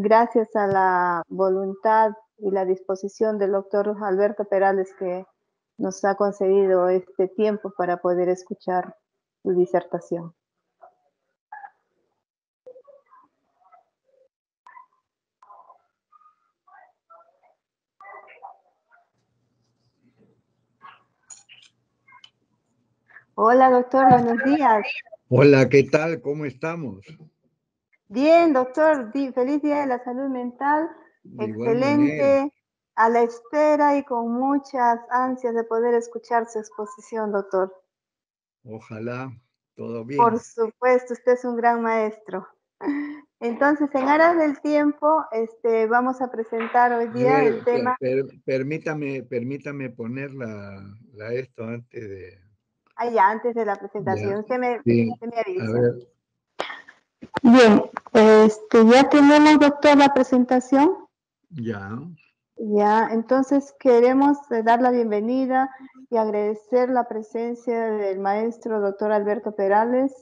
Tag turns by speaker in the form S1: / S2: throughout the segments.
S1: gracias a la voluntad y la disposición del doctor Alberto Perales, que nos ha concedido este tiempo para poder escuchar su disertación. Hola, doctor, buenos días.
S2: Hola, ¿qué tal? ¿Cómo estamos?
S1: Bien, doctor, feliz Día de la Salud Mental.
S2: De igual
S1: Excelente,
S2: manera.
S1: a la espera y con muchas ansias de poder escuchar su exposición, doctor.
S2: Ojalá, todo
S1: Por
S2: bien.
S1: supuesto, usted es un gran maestro. Entonces, en aras del tiempo, vamos a presentar hoy
S2: A
S1: día
S2: ver,
S1: el tema.
S2: permítame poner esto antes de...
S1: Ya, antes de la
S2: Ya,
S1: presentación, usted me
S2: sí. A
S1: avisa.
S2: ver,
S1: Bien, ya tenemos, doctor, la presentación.
S2: ya.
S1: Ya, entonces queremos dar la bienvenida y agradecer la presencia del maestro doctor Alberto Perales.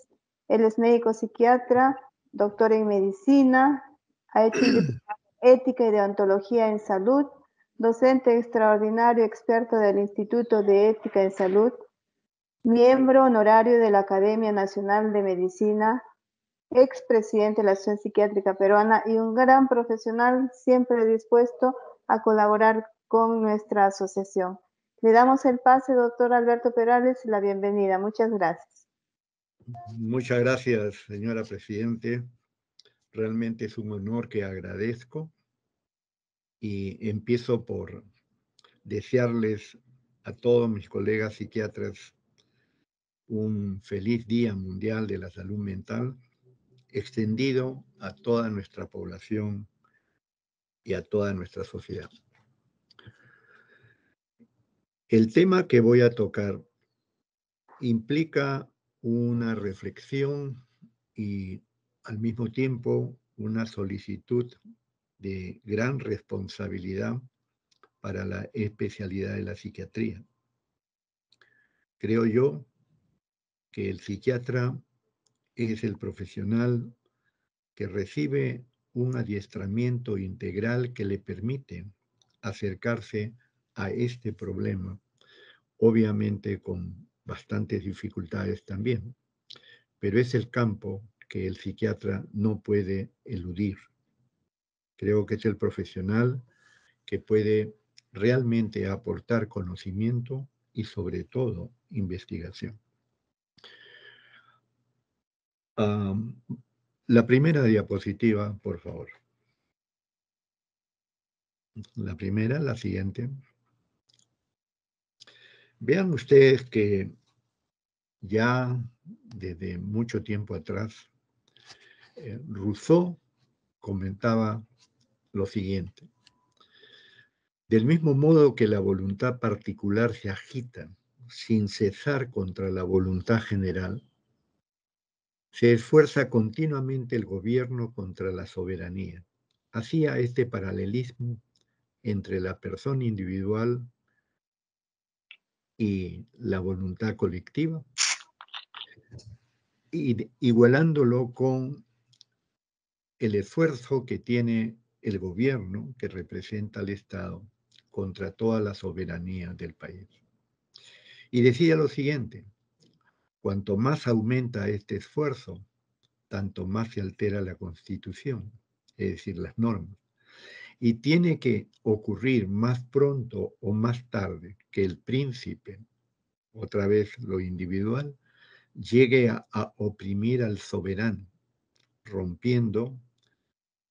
S1: Él es médico psiquiatra, doctor en medicina, ha hecho un diplomado en ética y deontología en salud, docente extraordinario experto del Instituto de Ética en Salud, miembro honorario de la Academia Nacional de Medicina, expresidente de la Asociación Psiquiátrica Peruana y un gran profesional siempre dispuesto a colaborar con nuestra asociación. Le damos el pase, doctor Alberto Perales, y la bienvenida. Muchas gracias.
S2: Muchas gracias, señora Presidente. Realmente es un honor que agradezco y empiezo por desearles a todos mis colegas psiquiatras un feliz Día Mundial de la Salud Mental, extendido a toda nuestra población y a toda nuestra sociedad. El tema que voy a tocar implica una reflexión y al mismo tiempo una solicitud de gran responsabilidad para la especialidad de la psiquiatría. Creo yo que el psiquiatra es el profesional que recibe un adiestramiento integral que le permite acercarse a este problema, obviamente con bastantes dificultades también, pero es el campo que el psiquiatra no puede eludir. Creo que es el profesional que puede realmente aportar conocimiento y sobre todo investigación. La primera diapositiva, por favor. La primera, la siguiente. Vean ustedes que ya desde mucho tiempo atrás, Rousseau comentaba lo siguiente: del mismo modo que la voluntad particular se agita sin cesar contra la voluntad general, se esfuerza continuamente el gobierno contra la soberanía. Hacía este paralelismo entre la persona individual y la voluntad colectiva, y igualándolo con el esfuerzo que tiene el gobierno, que representa al Estado, contra toda la soberanía del país. Y decía lo siguiente: cuanto más aumenta este esfuerzo, tanto más se altera la Constitución, es decir, las normas. Y tiene que ocurrir más pronto o más tarde que el príncipe, otra vez lo individual, llegue a oprimir al soberano, rompiendo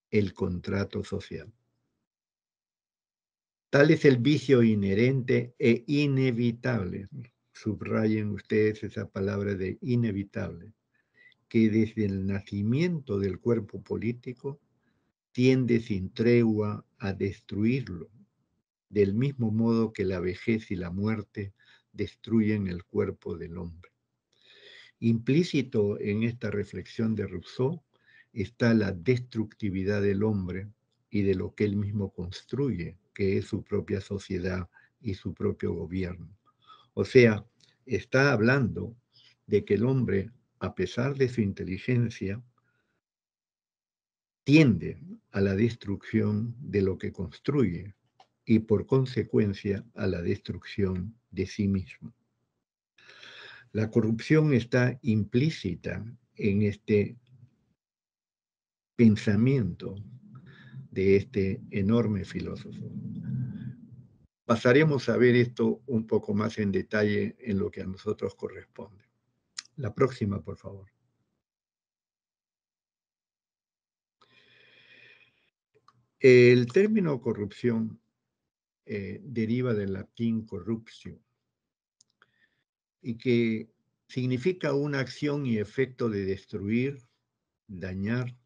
S2: el contrato social. Tal es el vicio inherente e inevitable, subrayen ustedes esa palabra de inevitable, que desde el nacimiento del cuerpo político tiende sin tregua a destruirlo, del mismo modo que la vejez y la muerte destruyen el cuerpo del hombre. Implícito en esta reflexión de Rousseau está la destructividad del hombre y de lo que él mismo construye, que es su propia sociedad y su propio gobierno. O sea, está hablando de que el hombre, a pesar de su inteligencia, tiende a la destrucción de lo que construye y por consecuencia a la destrucción de sí mismo. La corrupción está implícita en este pensamiento de este enorme filósofo. Pasaremos a ver esto un poco más en detalle en lo que a nosotros corresponde. La próxima, por favor. El término corrupción deriva del latín corruptio y que significa una acción y efecto de destruir, dañar,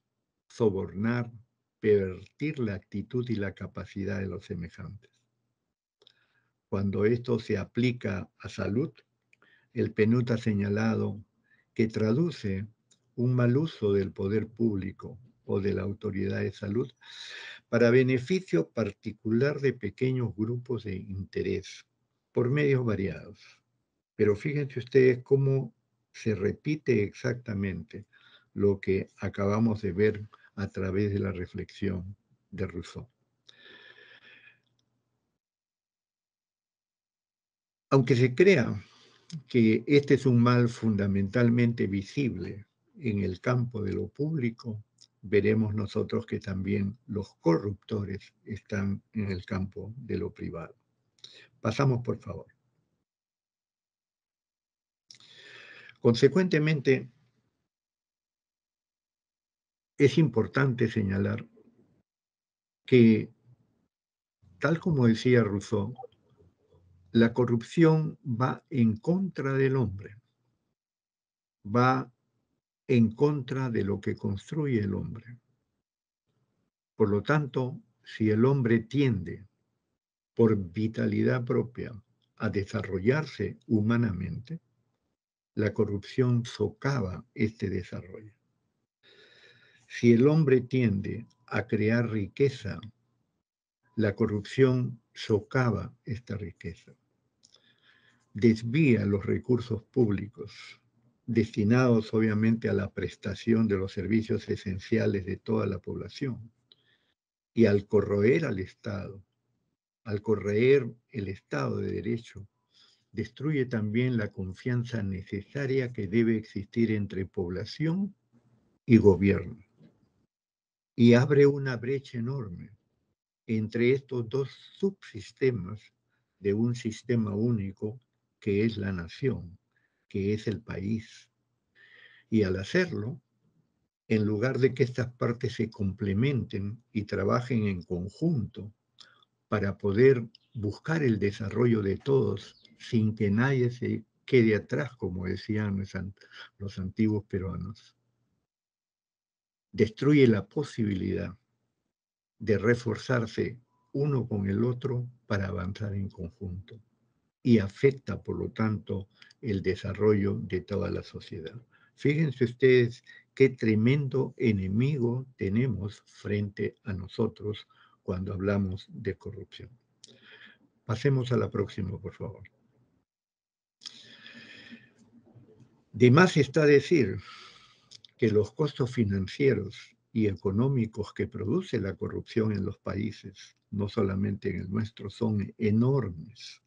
S2: sobornar, pervertir la actitud y la capacidad de los semejantes. Cuando esto se aplica a salud, el PNUD ha señalado que traduce un mal uso del poder público o de la autoridad de salud para beneficio particular de pequeños grupos de interés por medios variados. Pero fíjense ustedes cómo se repite exactamente lo que acabamos de ver a través de la reflexión de Rousseau. Aunque se crea que este es un mal fundamentalmente visible en el campo de lo público, veremos nosotros que también los corruptores están en el campo de lo privado. Pasamos, por favor. Consecuentemente, es importante señalar que, tal como decía Rousseau, la corrupción va en contra del hombre, va en contra de lo que construye el hombre. Por lo tanto, si el hombre tiende por vitalidad propia a desarrollarse humanamente, la corrupción socava este desarrollo. Si el hombre tiende a crear riqueza, la corrupción socava esta riqueza. Desvía los recursos públicos destinados obviamente a la prestación de los servicios esenciales de toda la población. Y al corroer al Estado, al corroer el Estado de Derecho, destruye también la confianza necesaria que debe existir entre población y gobierno. Y abre una brecha enorme entre estos dos subsistemas de un sistema único que es la nación, que es el país. Y al hacerlo, en lugar de que estas partes se complementen y trabajen en conjunto para poder buscar el desarrollo de todos sin que nadie se quede atrás, como decían los antiguos peruanos, destruye la posibilidad de reforzarse uno con el otro para avanzar en conjunto y afecta, por lo tanto, el desarrollo de toda la sociedad. Fíjense ustedes qué tremendo enemigo tenemos frente a nosotros cuando hablamos de corrupción. Pasemos a la próxima, por favor. De más está decir que los costos financieros y económicos que produce la corrupción en los países, no solamente en el nuestro, son enormes.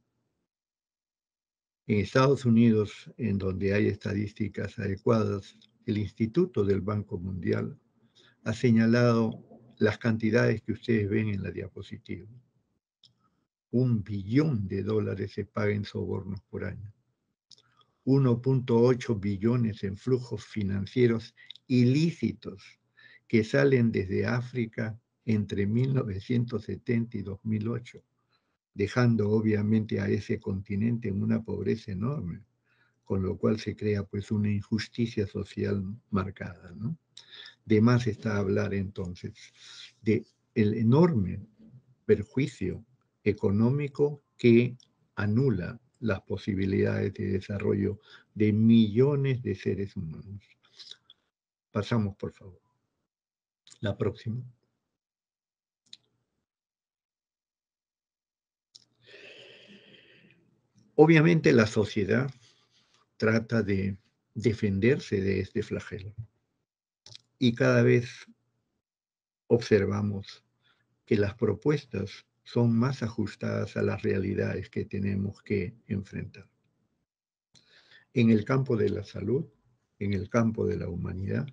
S2: En Estados Unidos, en donde hay estadísticas adecuadas, el Instituto del Banco Mundial ha señalado las cantidades que ustedes ven en la diapositiva. $1 billón se paga en sobornos por año. 1.8 billones en flujos financieros ilícitos que salen desde África entre 1970 y 2008, dejando obviamente a ese continente en una pobreza enorme, con lo cual se crea pues una injusticia social marcada, ¿no? De más está hablar entonces de el enorme perjuicio económico que anula las posibilidades de desarrollo de millones de seres humanos. Pasamos, por favor. La próxima. Obviamente la sociedad trata de defenderse de este flagelo y cada vez observamos que las propuestas son más ajustadas a las realidades que tenemos que enfrentar. En el campo de la salud, en el campo de la humanidad,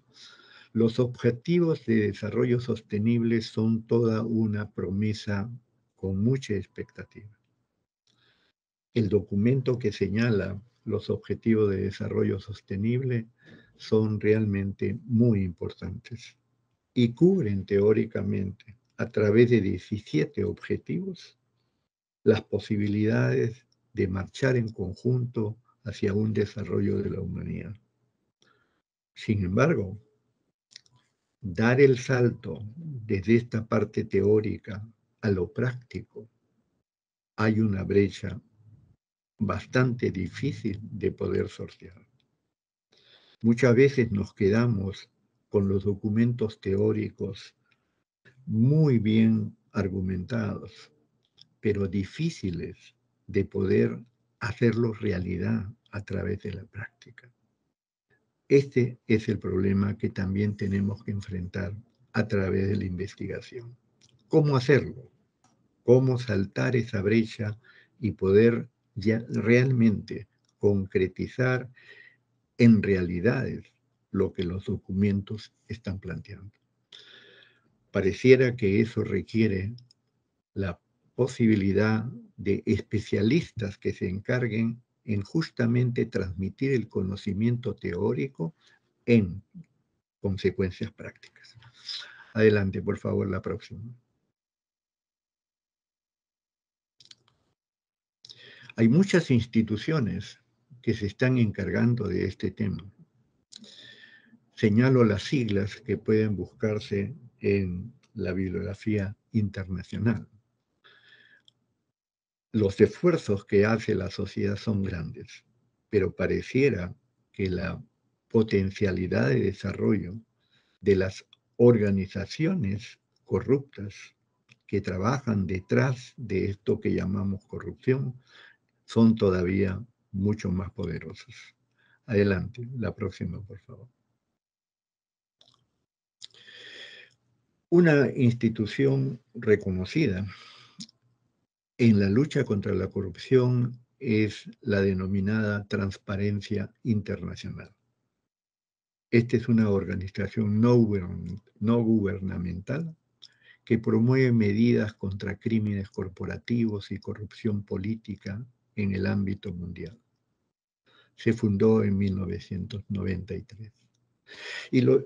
S2: los objetivos de desarrollo sostenible son toda una promesa con mucha expectativa. El documento que señala los objetivos de desarrollo sostenible son realmente muy importantes y cubren teóricamente a través de 17 objetivos las posibilidades de marchar en conjunto hacia un desarrollo de la humanidad. Sin embargo, dar el salto desde esta parte teórica a lo práctico, hay una brecha bastante difícil de poder sortear. Muchas veces nos quedamos con los documentos teóricos muy bien argumentados, pero difíciles de poder hacerlos realidad a través de la práctica. Este es el problema que también tenemos que enfrentar a través de la investigación. ¿Cómo hacerlo? ¿Cómo saltar esa brecha y poder ya realmente concretizar en realidades lo que los documentos están planteando? Pareciera que eso requiere la posibilidad de especialistas que se encarguen en justamente transmitir el conocimiento teórico en consecuencias prácticas. Adelante, por favor, la próxima. Hay muchas instituciones que se están encargando de este tema. Señalo las siglas que pueden buscarse en la bibliografía internacional. Los esfuerzos que hace la sociedad son grandes, pero pareciera que la potencialidad de desarrollo de las organizaciones corruptas que trabajan detrás de esto que llamamos corrupción son todavía mucho más poderosas. Adelante, la próxima, por favor. Una institución reconocida en la lucha contra la corrupción es la denominada Transparencia Internacional. Esta es una organización no gubernamental que promueve medidas contra crímenes corporativos y corrupción política en el ámbito mundial. Se fundó en 1993. Y lo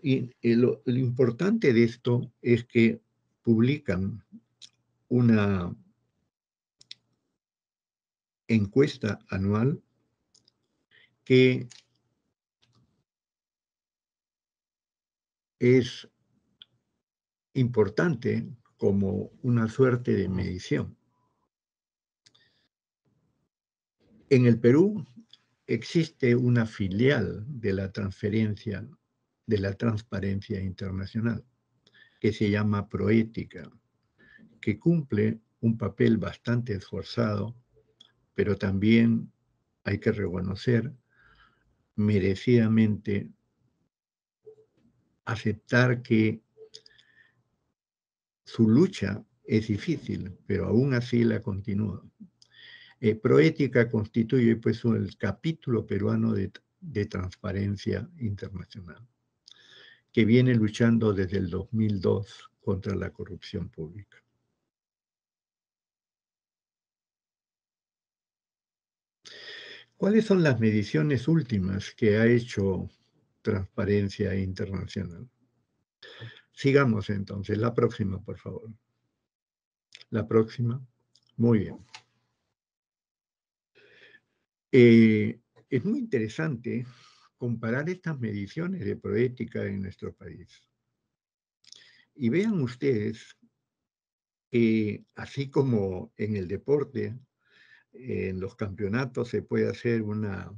S2: importante de esto es que publican una encuesta anual que es importante como una suerte de medición. En el Perú existe una filial de la Transparencia Internacional que se llama Proética, que cumple un papel bastante esforzado, pero también hay que reconocer merecidamente aceptar que su lucha es difícil, pero aún así la continúa. Proética constituye pues el capítulo peruano de Transparencia Internacional, que viene luchando desde el 2002 contra la corrupción pública. ¿Cuáles son las mediciones últimas que ha hecho Transparencia Internacional? Sigamos entonces. La próxima, por favor. La próxima. Muy bien. Es muy interesante comparar estas mediciones de Proética en nuestro país. Y vean ustedes que así como en el deporte, en los campeonatos se puede hacer una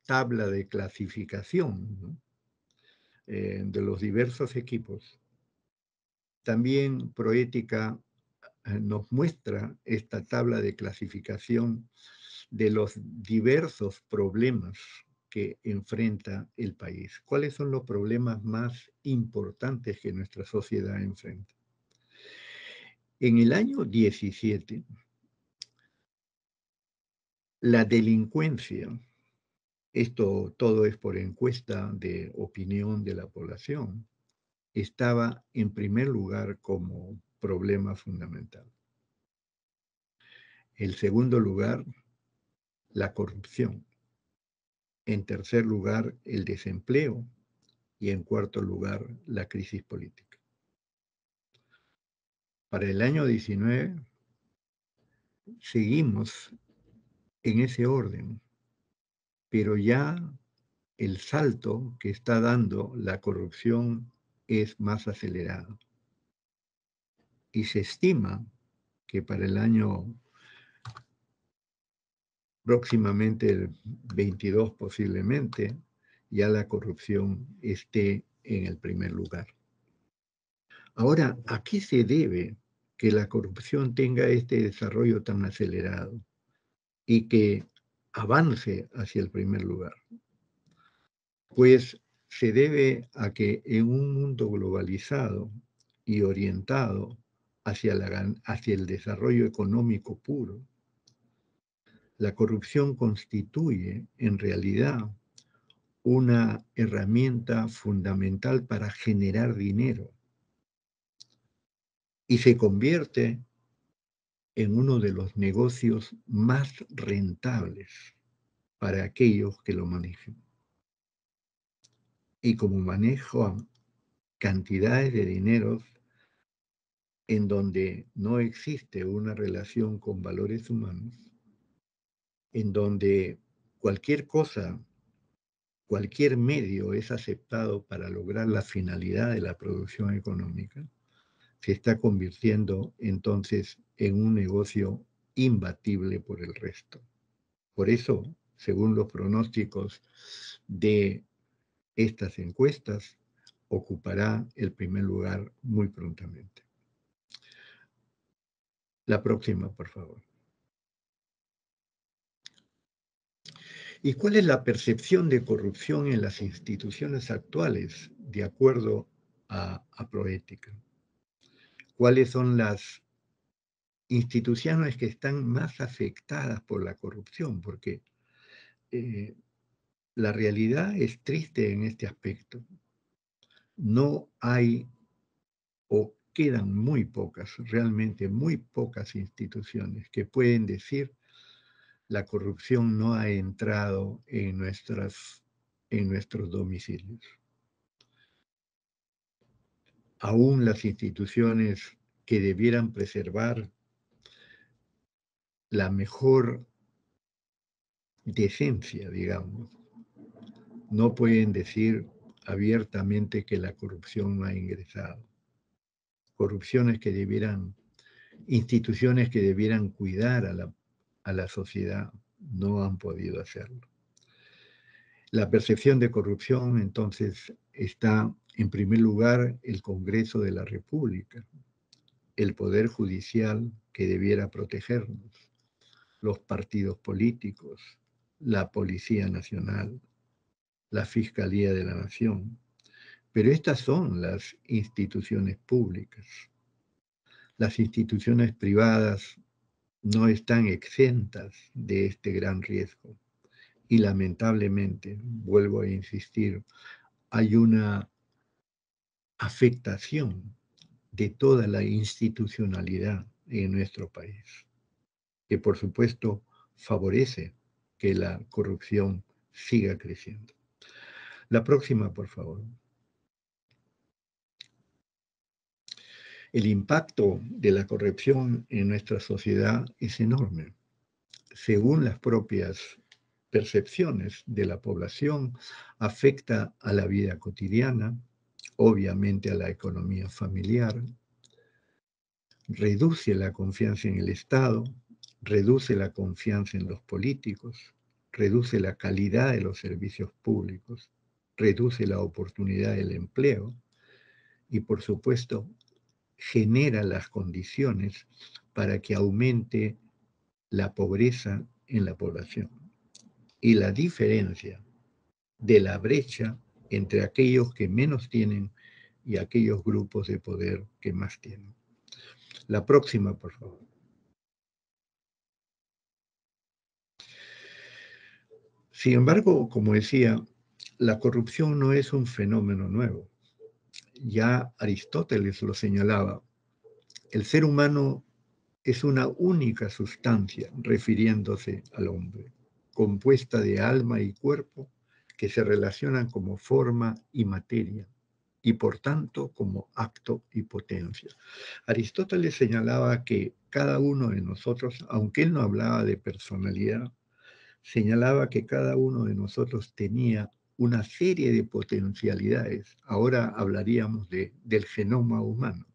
S2: tabla de clasificación, ¿no? De los diversos equipos. También Proética nos muestra esta tabla de clasificación de los diversos problemas que enfrenta el país. ¿Cuáles son los problemas más importantes que nuestra sociedad enfrenta? En el año 17, la delincuencia, esto todo es por encuesta de opinión de la población, estaba en primer lugar como problema fundamental. En segundo lugar, la corrupción. En tercer lugar, el desempleo. Y en cuarto lugar, la crisis política. Para el año 19, seguimos en ese orden, pero ya el salto que está dando la corrupción es más acelerado. Y se estima que para el año próximamente, el 22 posiblemente, ya la corrupción esté en el primer lugar. Ahora, ¿a qué se debe que la corrupción tenga este desarrollo tan acelerado y que avance hacia el primer lugar? Pues se debe a que en un mundo globalizado y orientado hacia el desarrollo económico puro, la corrupción constituye en realidad una herramienta fundamental para generar dinero y se convierte en uno de los negocios más rentables para aquellos que lo manejen. Y como manejo cantidades de dinero en donde no existe una relación con valores humanos, en donde cualquier cosa, cualquier medio es aceptado para lograr la finalidad de la producción económica, se está convirtiendo entonces en un negocio imbatible por el resto. Por eso, según los pronósticos de estas encuestas, ocupará el primer lugar muy prontamente. La próxima, por favor. ¿Y cuál es la percepción de corrupción en las instituciones actuales, de acuerdo a Proética? ¿Cuáles son las instituciones que están más afectadas por la corrupción? Porque la realidad es triste en este aspecto. No hay o quedan muy pocas, realmente muy pocas instituciones que pueden decir la corrupción no ha entrado en nuestros domicilios. Aún las instituciones que debieran preservar la mejor decencia, digamos, no pueden decir abiertamente que la corrupción no ha ingresado. Instituciones que debieran cuidar a la sociedad, no han podido hacerlo. La percepción de corrupción, entonces, está en primer lugar el Congreso de la República, el Poder Judicial que debiera protegernos, los partidos políticos, la Policía Nacional, la Fiscalía de la Nación. Pero estas son las instituciones públicas. Las instituciones privadas no están exentas de este gran riesgo. Y lamentablemente, vuelvo a insistir, hay una afectación de toda la institucionalidad en nuestro país, que por supuesto favorece que la corrupción siga creciendo. La próxima, por favor. El impacto de la corrupción en nuestra sociedad es enorme. Según las propias percepciones de la población, afecta a la vida cotidiana, obviamente a la economía familiar, reduce la confianza en el Estado, reduce la confianza en los políticos, reduce la calidad de los servicios públicos, reduce la oportunidad del empleo y, por supuesto, genera las condiciones para que aumente la pobreza en la población. Y la diferencia de la brecha entre aquellos que menos tienen y aquellos grupos de poder que más tienen. La próxima, por favor. Sin embargo, como decía, la corrupción no es un fenómeno nuevo. Ya Aristóteles lo señalaba. El ser humano es una única sustancia, refiriéndose al hombre, compuesta de alma y cuerpo que se relacionan como forma y materia, y por tanto como acto y potencia. Aristóteles señalaba que cada uno de nosotros, aunque él no hablaba de personalidad, señalaba que cada uno de nosotros tenía una serie de potencialidades, ahora hablaríamos del genoma humano,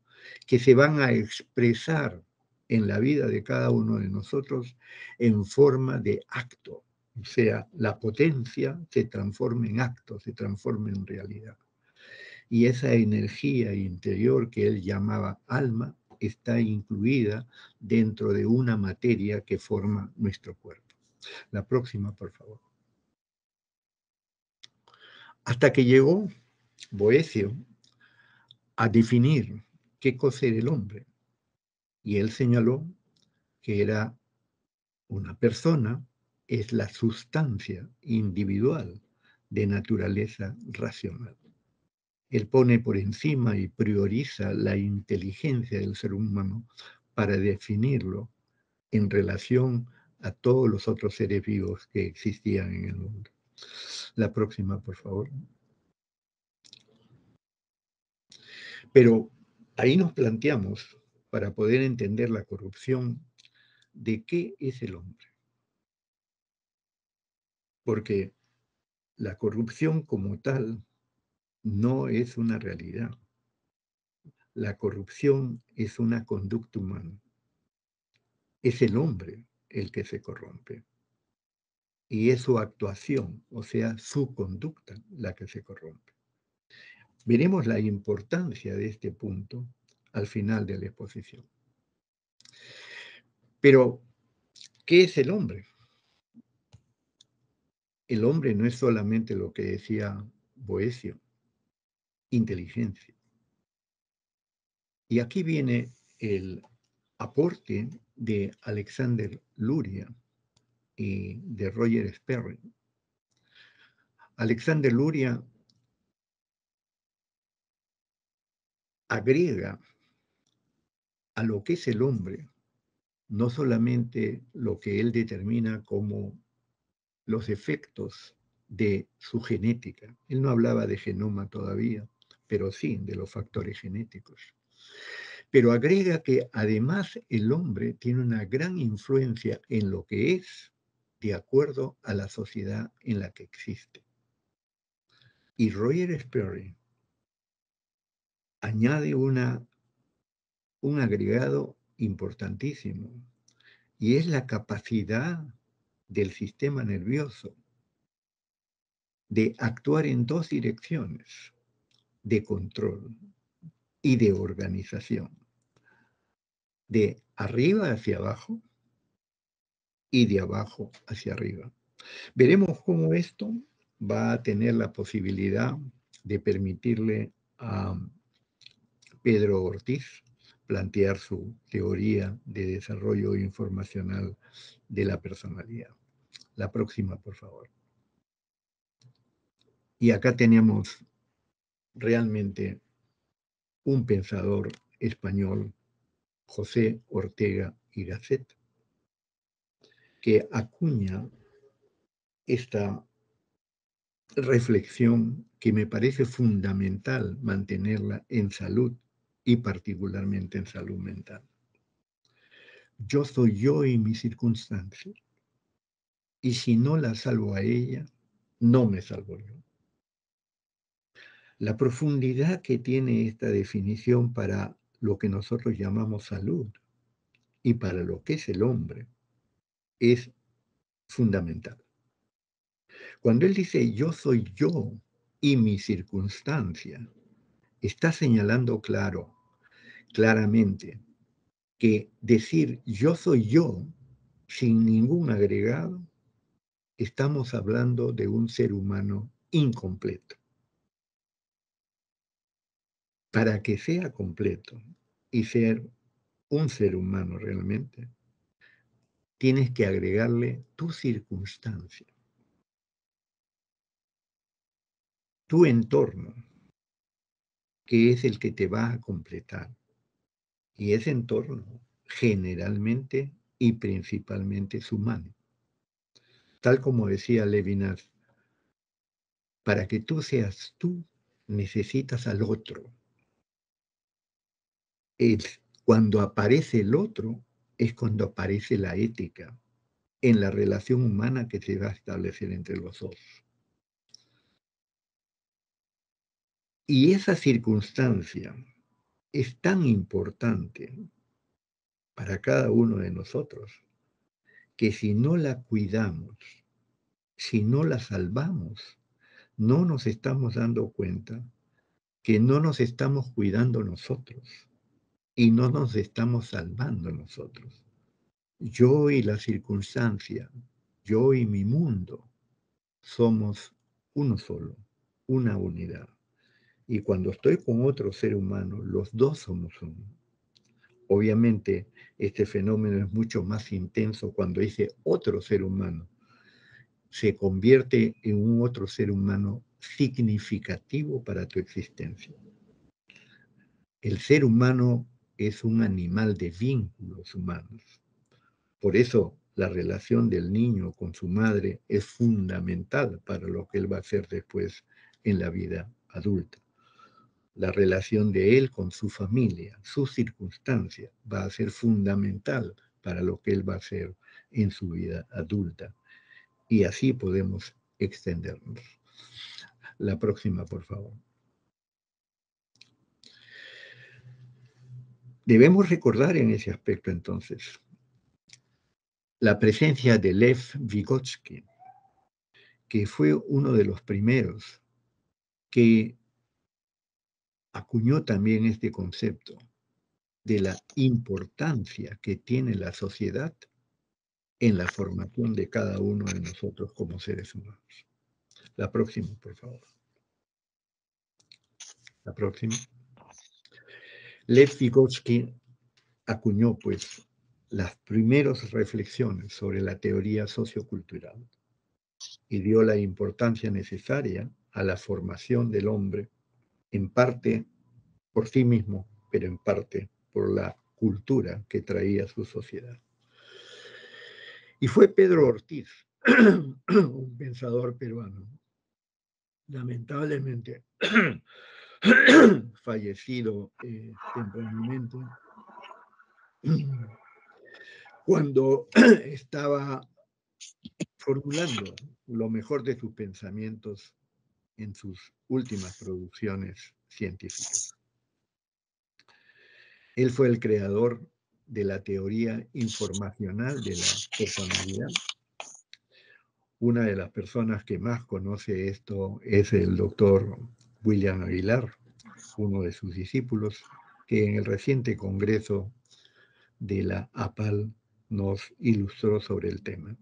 S2: que se van a expresar en la vida de cada uno de nosotros en forma de acto. O sea, la potencia se transforma en acto, se transforma en realidad. Y esa energía interior que él llamaba alma está incluida dentro de una materia que forma nuestro cuerpo. La próxima, por favor. Hasta que llegó Boecio a definir qué cosa era el hombre. Y él señaló que era una persona, es la sustancia individual de naturaleza racional. Él pone por encima y prioriza la inteligencia del ser humano para definirlo en relación a todos los otros seres vivos que existían en el mundo. La próxima, por favor. Pero ahí nos planteamos, para poder entender la corrupción, de qué es el hombre. Porque la corrupción como tal no es una realidad. La corrupción es una conducta humana. Es el hombre el que se corrompe. Y es su actuación, o sea, su conducta, la que se corrompe. Veremos la importancia de este punto al final de la exposición. Pero, ¿qué es el hombre? El hombre no es solamente lo que decía Boecio, inteligencia. Y aquí viene el aporte de Alexander Luria y de Roger Sperry. Alexander Luria agrega a lo que es el hombre no solamente lo que él determina como los efectos de su genética. Él no hablaba de genoma todavía, pero sí de los factores genéticos. Pero agrega que además el hombre tiene una gran influencia en lo que es de acuerdo a la sociedad en la que existe. Y Roger Sperry añade un agregado importantísimo, y es la capacidad del sistema nervioso de actuar en dos direcciones, de control y de organización, de arriba hacia abajo y de abajo hacia arriba. Veremos cómo esto va a tener la posibilidad de permitirle a Pedro Ortiz plantear su teoría de desarrollo informacional de la personalidad. La próxima, por favor. Y acá tenemos realmente un pensador español, José Ortega y Gasset, que acuña esta reflexión que me parece fundamental mantenerla en salud y particularmente en salud mental. Yo soy yo y mi circunstancia, y si no la salvo a ella, no me salvo yo. La profundidad que tiene esta definición para lo que nosotros llamamos salud y para lo que es el hombre es fundamental. Cuando él dice yo soy yo y mi circunstancia, está señalando claramente que decir yo soy yo sin ningún agregado, estamos hablando de un ser humano incompleto. Para que sea completo y ser un ser humano realmente, tienes que agregarle tu circunstancia, tu entorno, que es el que te va a completar. Y ese entorno generalmente y principalmente es humano. Tal como decía Levinas, para que tú seas tú, necesitas al otro. Cuando aparece el otro, es cuando aparece la ética en la relación humana que se va a establecer entre los dos. Y esa circunstancia es tan importante para cada uno de nosotros que si no la cuidamos, si no la salvamos, no nos estamos dando cuenta que no nos estamos cuidando nosotros y no nos estamos salvando nosotros. Yo y la circunstancia, yo y mi mundo, somos uno solo, una unidad. Y cuando estoy con otro ser humano, los dos somos uno. Obviamente, este fenómeno es mucho más intenso cuando ese otro ser humano se convierte en un otro ser humano significativo para tu existencia. El ser humano es un animal de vínculos humanos. Por eso la relación del niño con su madre es fundamental para lo que él va a hacer después en la vida adulta. La relación de él con su familia, su circunstancia, va a ser fundamental para lo que él va a hacer en su vida adulta. Y así podemos extendernos. La próxima, por favor. Debemos recordar en ese aspecto, entonces, la presencia de Lev Vygotsky, que fue uno de los primeros que acuñó también este concepto de la importancia que tiene la sociedad en la formación de cada uno de nosotros como seres humanos. La próxima, por favor. La próxima. Lev Vygotsky acuñó, pues, las primeras reflexiones sobre la teoría sociocultural y dio la importancia necesaria a la formación del hombre, en parte por sí mismo, pero en parte por la cultura que traía su sociedad. Y fue Pedro Ortiz, un pensador peruano, lamentablemente fallecido tempranamente, cuando estaba formulando lo mejor de sus pensamientos en sus últimas producciones científicas. Él fue el creador de la teoría informacional de la personalidad. Una de las personas que más conoce esto es el doctor William Aguilar, uno de sus discípulos, que en el reciente congreso de la APAL nos ilustró sobre el tema.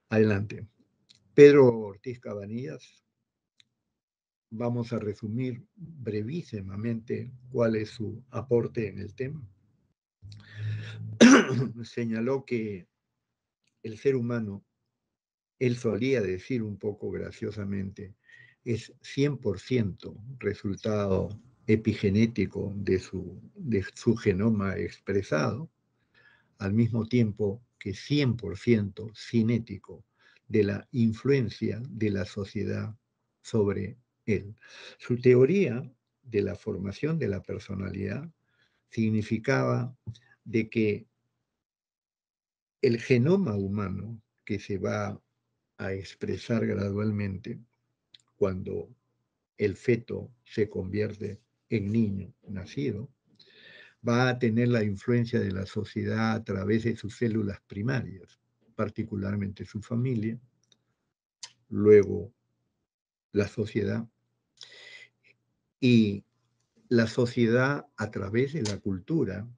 S2: Adelante. Pedro Ortiz Cabanillas, vamos a resumir brevísimamente cuál es su aporte en el tema. Señaló que el ser humano, él solía decir un poco graciosamente, es 100% resultado epigenético de su genoma expresado, al mismo tiempo que 100% cinético de la influencia de la sociedad sobre él. Su teoría de la formación de la personalidad significaba de que el genoma humano que se va a expresar gradualmente cuando el feto se convierte en niño nacido, va a tener la influencia de la sociedad a través de sus células primarias, particularmente su familia, luego la sociedad, y la sociedad a través de la cultura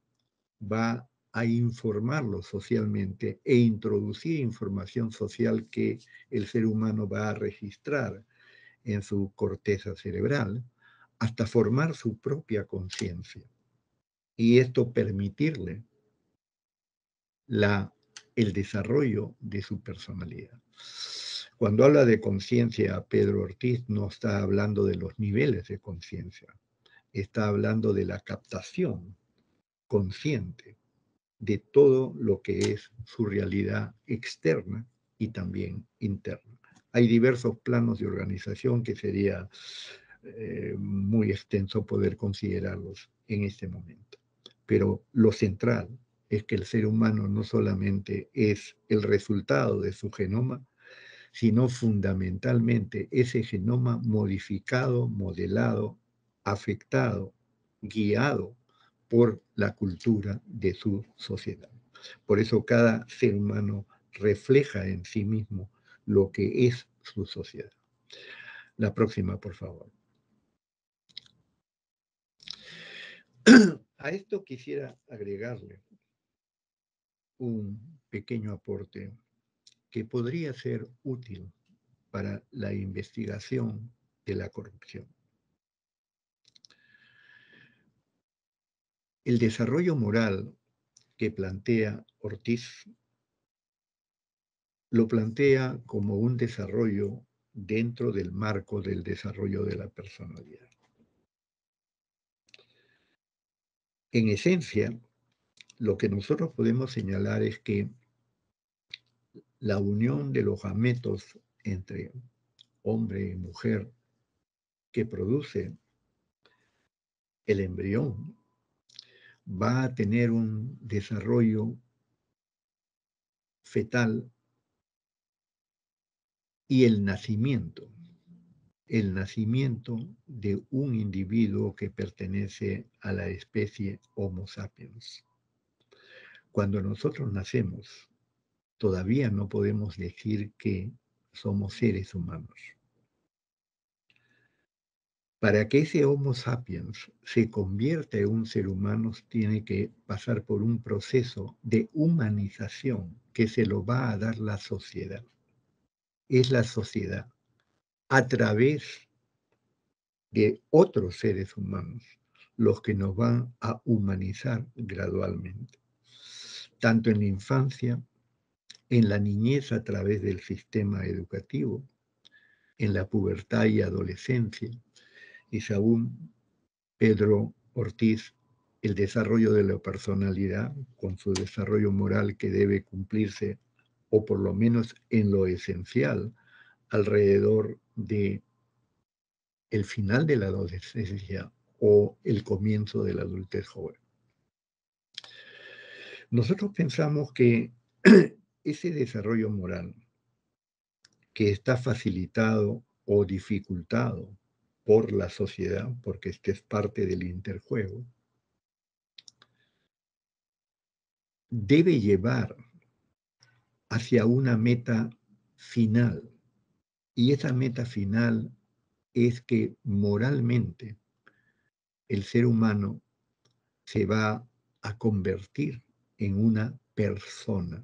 S2: va a informarlo socialmente e introducir información social que el ser humano va a registrar en su corteza cerebral, hasta formar su propia conciencia. Y esto permitirle el desarrollo de su personalidad. Cuando habla de conciencia, Pedro Ortiz no está hablando de los niveles de conciencia, está hablando de la captación consciente de todo lo que es su realidad externa y también interna. Hay diversos planos de organización que sería muy extenso poder considerarlos en este momento. Pero lo central es que el ser humano no solamente es el resultado de su genoma, sino fundamentalmente ese genoma modificado, modelado, afectado, guiado por la cultura de su sociedad. Por eso cada ser humano refleja en sí mismo lo que es su sociedad. La próxima, por favor. A esto quisiera agregarle un pequeño aporte que podría ser útil para la investigación de la corrupción. El desarrollo moral que plantea Ortiz lo plantea como un desarrollo dentro del marco del desarrollo de la personalidad. En esencia, lo que nosotros podemos señalar es que la unión de los gametos entre hombre y mujer que produce el embrión va a tener un desarrollo fetal y el nacimiento de un individuo que pertenece a la especie Homo sapiens. Cuando nosotros nacemos, todavía no podemos decir que somos seres humanos. Para que ese Homo sapiens se convierta en un ser humano, tiene que pasar por un proceso de humanización que se lo va a dar la sociedad. Es la sociedad, a través de otros seres humanos, los que nos van a humanizar gradualmente, tanto en la infancia, en la niñez a través del sistema educativo, en la pubertad y adolescencia, y según Pedro Ortiz, el desarrollo de la personalidad con su desarrollo moral que debe cumplirse, o por lo menos en lo esencial, alrededor de el final de la adolescencia o el comienzo de la adultez joven. Nosotros pensamos que ese desarrollo moral que está facilitado o dificultado por la sociedad, porque este es parte del interjuego, debe llevar hacia una meta final. Y esa meta final es que moralmente el ser humano se va a convertir en una persona.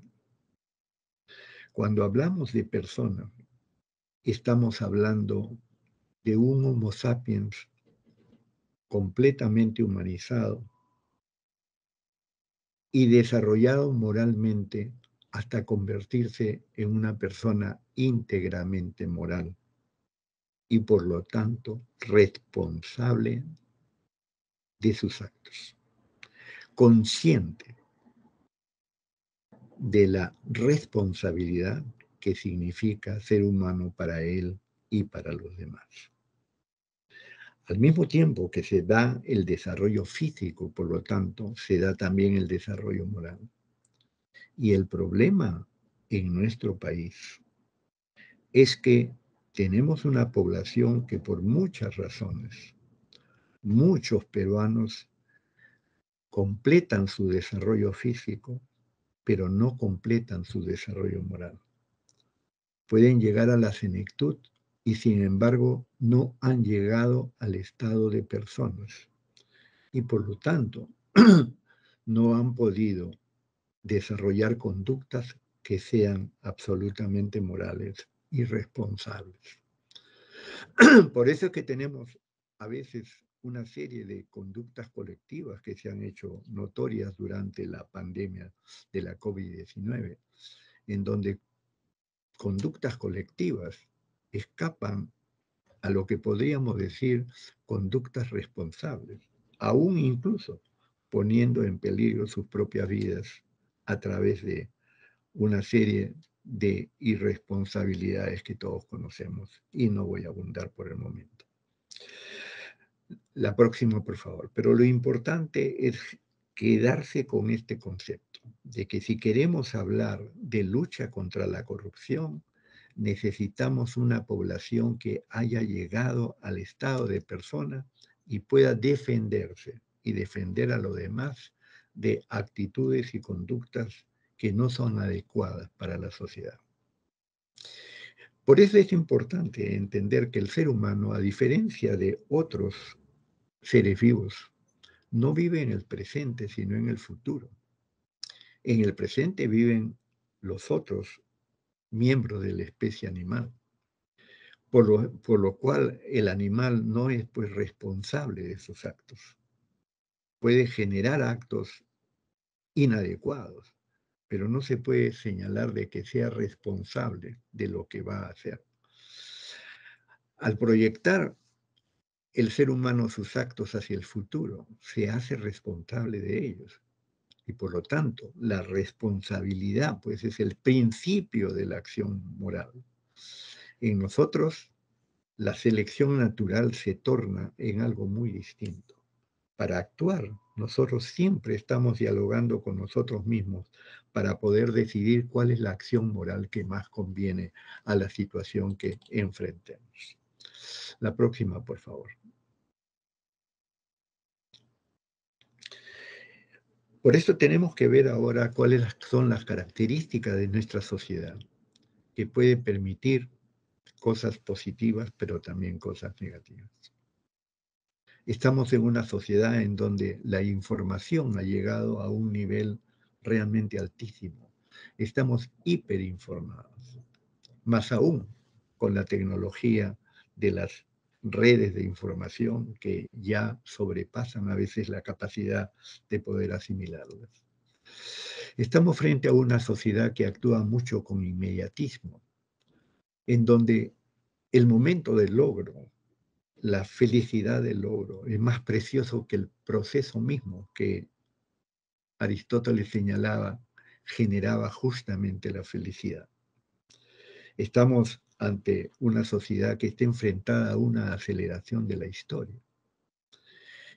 S2: Cuando hablamos de persona, estamos hablando de un Homo sapiens completamente humanizado y desarrollado moralmente hasta convertirse en una persona íntegramente moral y por lo tanto responsable de sus actos, consciente de la responsabilidad que significa ser humano para él y para los demás. Al mismo tiempo que se da el desarrollo físico, por lo tanto, se da también el desarrollo moral. Y el problema en nuestro país es que tenemos una población que por muchas razones, muchos peruanos completan su desarrollo físico, pero no completan su desarrollo moral. Pueden llegar a la senectud y sin embargo no han llegado al estado de personas y por lo tanto no han podido desarrollar conductas que sean absolutamente morales y responsables. Por eso es que tenemos a veces una serie de conductas colectivas que se han hecho notorias durante la pandemia de la COVID-19, en donde conductas colectivas escapan a lo que podríamos decir conductas responsables, aún incluso poniendo en peligro sus propias vidas a través de una serie de irresponsabilidades que todos conocemos y no voy a abundar por el momento. La próxima, por favor. Pero lo importante es quedarse con este concepto de que si queremos hablar de lucha contra la corrupción, necesitamos una población que haya llegado al estado de persona y pueda defenderse y defender a los demás de actitudes y conductas que no son adecuadas para la sociedad. Por eso es importante entender que el ser humano, a diferencia de otros seres vivos, no vive en el presente, sino en el futuro. En el presente viven los otros miembros de la especie animal, por lo cual el animal no es pues responsable de sus actos. Puede generar actos inadecuados, pero no se puede señalar de que sea responsable de lo que va a hacer. Al proyectar el ser humano sus actos hacia el futuro, se hace responsable de ellos. Y por lo tanto, la responsabilidad, pues, es el principio de la acción moral. En nosotros, la selección natural se torna en algo muy distinto. Para actuar, nosotros siempre estamos dialogando con nosotros mismos para poder decidir cuál es la acción moral que más conviene a la situación que enfrentemos. La próxima, por favor. Por eso tenemos que ver ahora cuáles son las características de nuestra sociedad que puede permitir cosas positivas, pero también cosas negativas. Estamos en una sociedad en donde la información ha llegado a un nivel realmente altísimo. Estamos hiperinformados, más aún con la tecnología de las redes de información que ya sobrepasan a veces la capacidad de poder asimilarlas. Estamos frente a una sociedad que actúa mucho con inmediatismo, en donde el momento del logro, la felicidad del logro, es más precioso que el proceso mismo que Aristóteles señalaba generaba justamente la felicidad. Estamos ante una sociedad que está enfrentada a una aceleración de la historia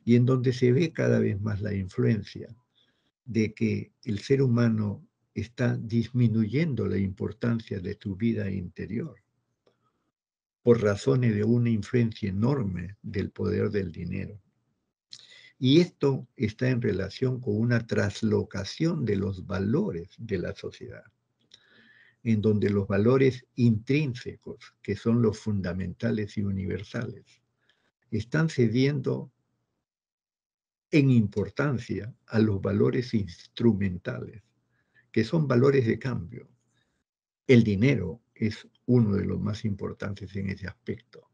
S2: y en donde se ve cada vez más la influencia de que el ser humano está disminuyendo la importancia de su vida interior por razones de una influencia enorme del poder del dinero. Y esto está en relación con una traslocación de los valores de la sociedad, en donde los valores intrínsecos, que son los fundamentales y universales, están cediendo en importancia a los valores instrumentales, que son valores de cambio. El dinero es uno de los más importantes en ese aspecto.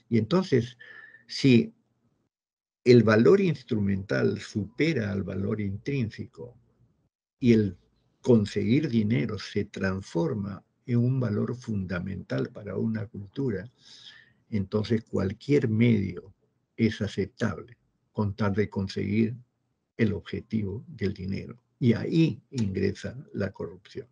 S2: Y entonces, si el valor instrumental supera al valor intrínseco y el conseguir dinero se transforma en un valor fundamental para una cultura, entonces cualquier medio es aceptable con tal de conseguir el objetivo del dinero. Y ahí ingresa la corrupción.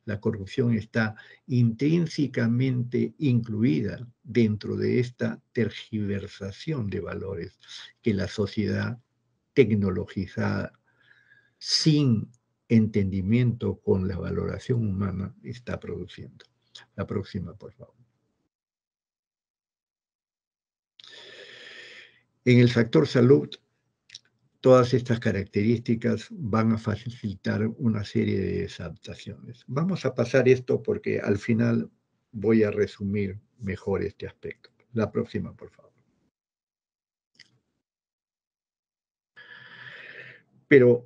S2: La corrupción está intrínsecamente incluida dentro de esta tergiversación de valores que la sociedad tecnologizada, sin entendimiento con la valoración humana, está produciendo. La próxima, por favor. En el factor salud, todas estas características van a facilitar una serie de desadaptaciones. Vamos a pasar esto porque al final voy a resumir mejor este aspecto. La próxima, por favor. Pero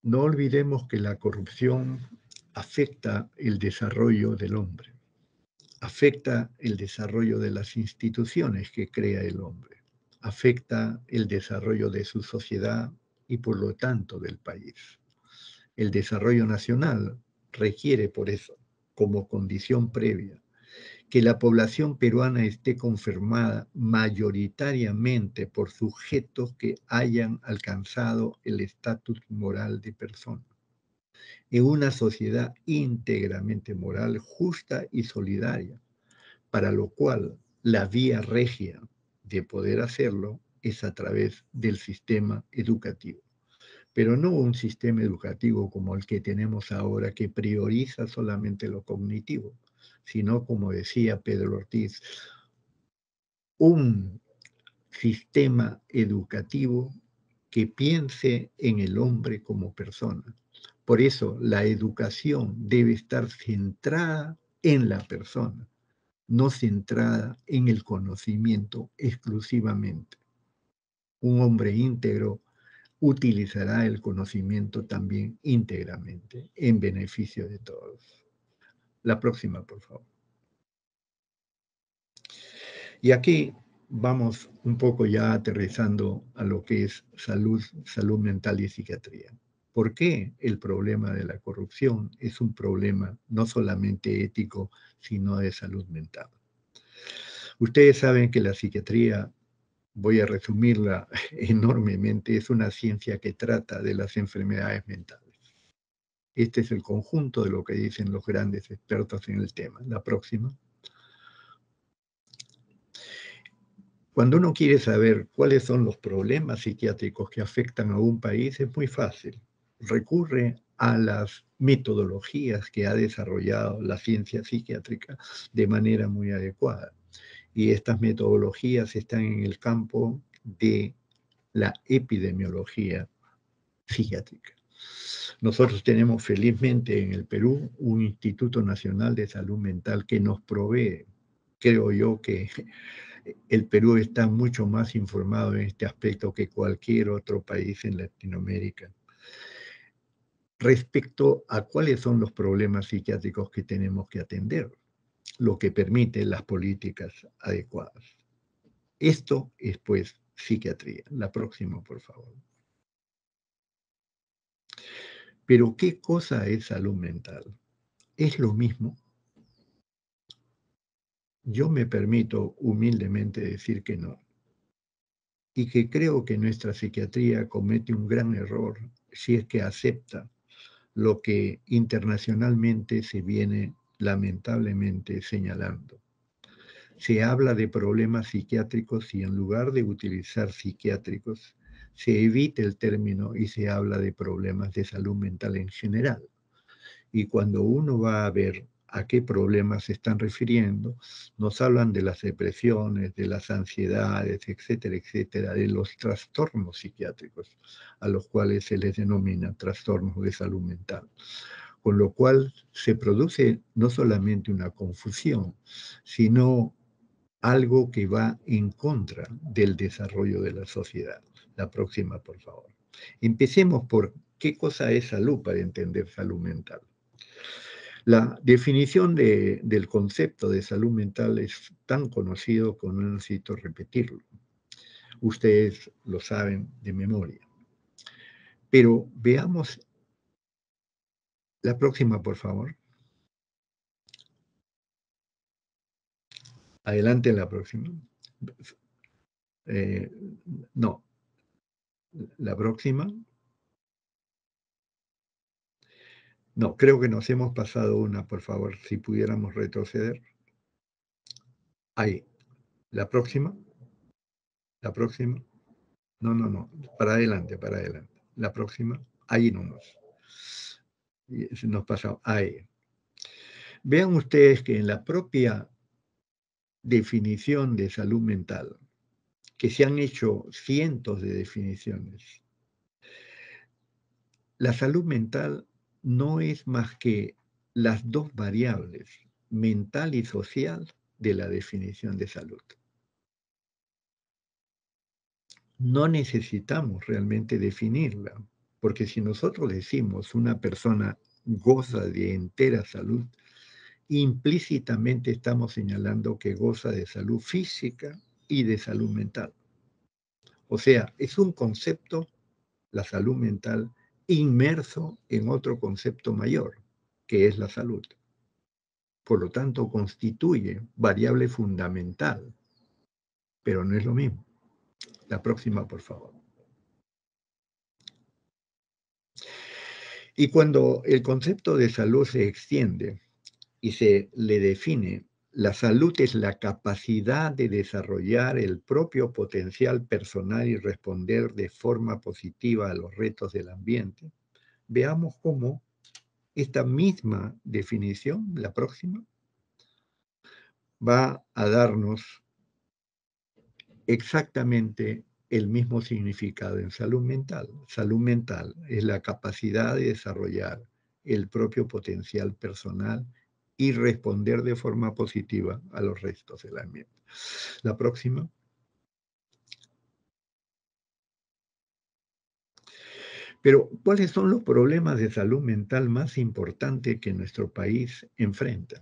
S2: No olvidemos que la corrupción afecta el desarrollo del hombre, afecta el desarrollo de las instituciones que crea el hombre, afecta el desarrollo de su sociedad y por lo tanto del país. El desarrollo nacional requiere por eso, como condición previa, que la población peruana esté conformada mayoritariamente por sujetos que hayan alcanzado el estatus moral de persona, en una sociedad íntegramente moral, justa y solidaria, para lo cual la vía regia de poder hacerlo es a través del sistema educativo. Pero no un sistema educativo como el que tenemos ahora, que prioriza solamente lo cognitivo, sino, como decía Pedro Ortiz, un sistema educativo que piense en el hombre como persona. Por eso la educación debe estar centrada en la persona, no centrada en el conocimiento exclusivamente. Un hombre íntegro utilizará el conocimiento también íntegramente en beneficio de todos. La próxima, por favor. Y aquí vamos un poco ya aterrizando a lo que es salud mental y psiquiatría. ¿Por qué el problema de la corrupción es un problema no solamente ético, sino de salud mental? Ustedes saben que la psiquiatría, voy a resumirla enormemente, es una ciencia que trata de las enfermedades mentales. Este es el conjunto de lo que dicen los grandes expertos en el tema. La próxima. Cuando uno quiere saber cuáles son los problemas psiquiátricos que afectan a un país, es muy fácil. Recurre a las metodologías que ha desarrollado la ciencia psiquiátrica de manera muy adecuada. Y estas metodologías están en el campo de la epidemiología psiquiátrica. Nosotros tenemos felizmente en el Perú un Instituto Nacional de Salud Mental que nos provee, creo yo que el Perú está mucho más informado en este aspecto que cualquier otro país en Latinoamérica respecto a cuáles son los problemas psiquiátricos que tenemos que atender, lo que permite las políticas adecuadas. Esto es, pues, psiquiatría. La próxima, por favor. Pero, ¿qué cosa es salud mental? ¿Es lo mismo? Yo me permito humildemente decir que no. Y que creo que nuestra psiquiatría comete un gran error si es que acepta lo que internacionalmente se viene lamentablemente señalando. Se habla de problemas psiquiátricos y en lugar de utilizar psiquiátricos, se evita el término y se habla de problemas de salud mental en general. Y cuando uno va a ver a qué problemas se están refiriendo, nos hablan de las depresiones, de las ansiedades, etcétera, etcétera, de los trastornos psiquiátricos, a los cuales se les denomina trastornos de salud mental. Con lo cual se produce no solamente una confusión, sino algo que va en contra del desarrollo de la sociedad. La próxima, por favor. Empecemos por qué cosa es salud para entender salud mental. La definición del concepto de salud mental es tan conocido que no necesito repetirlo. Ustedes lo saben de memoria. Pero veamos la próxima, por favor. Adelante la próxima. Eh, no, la próxima. No, creo que nos hemos pasado una, por favor, si pudiéramos retroceder. Ahí. La próxima. La próxima. No, no, no. Para adelante, para adelante. La próxima. Ahí nomás. Y se nos pasa. Ahí. Vean ustedes que en la propia definición de salud mental, que se han hecho cientos de definiciones, la salud mental no es más que las dos variables, mental y social, de la definición de salud. No necesitamos realmente definirla. Porque si nosotros decimos una persona goza de entera salud, implícitamente estamos señalando que goza de salud física y de salud mental. O sea, es un concepto, la salud mental, inmerso en otro concepto mayor, que es la salud. Por lo tanto, constituye variable fundamental, pero no es lo mismo. La próxima, por favor. Y cuando el concepto de salud se extiende y se le define, la salud es la capacidad de desarrollar el propio potencial personal y responder de forma positiva a los retos del ambiente. Veamos cómo esta misma definición, la próxima, va a darnos exactamente el mismo significado en salud mental. Salud mental es la capacidad de desarrollar el propio potencial personal y responder de forma positiva a los restos del ambiente. La próxima. Pero, ¿cuáles son los problemas de salud mental más importantes que nuestro país enfrenta?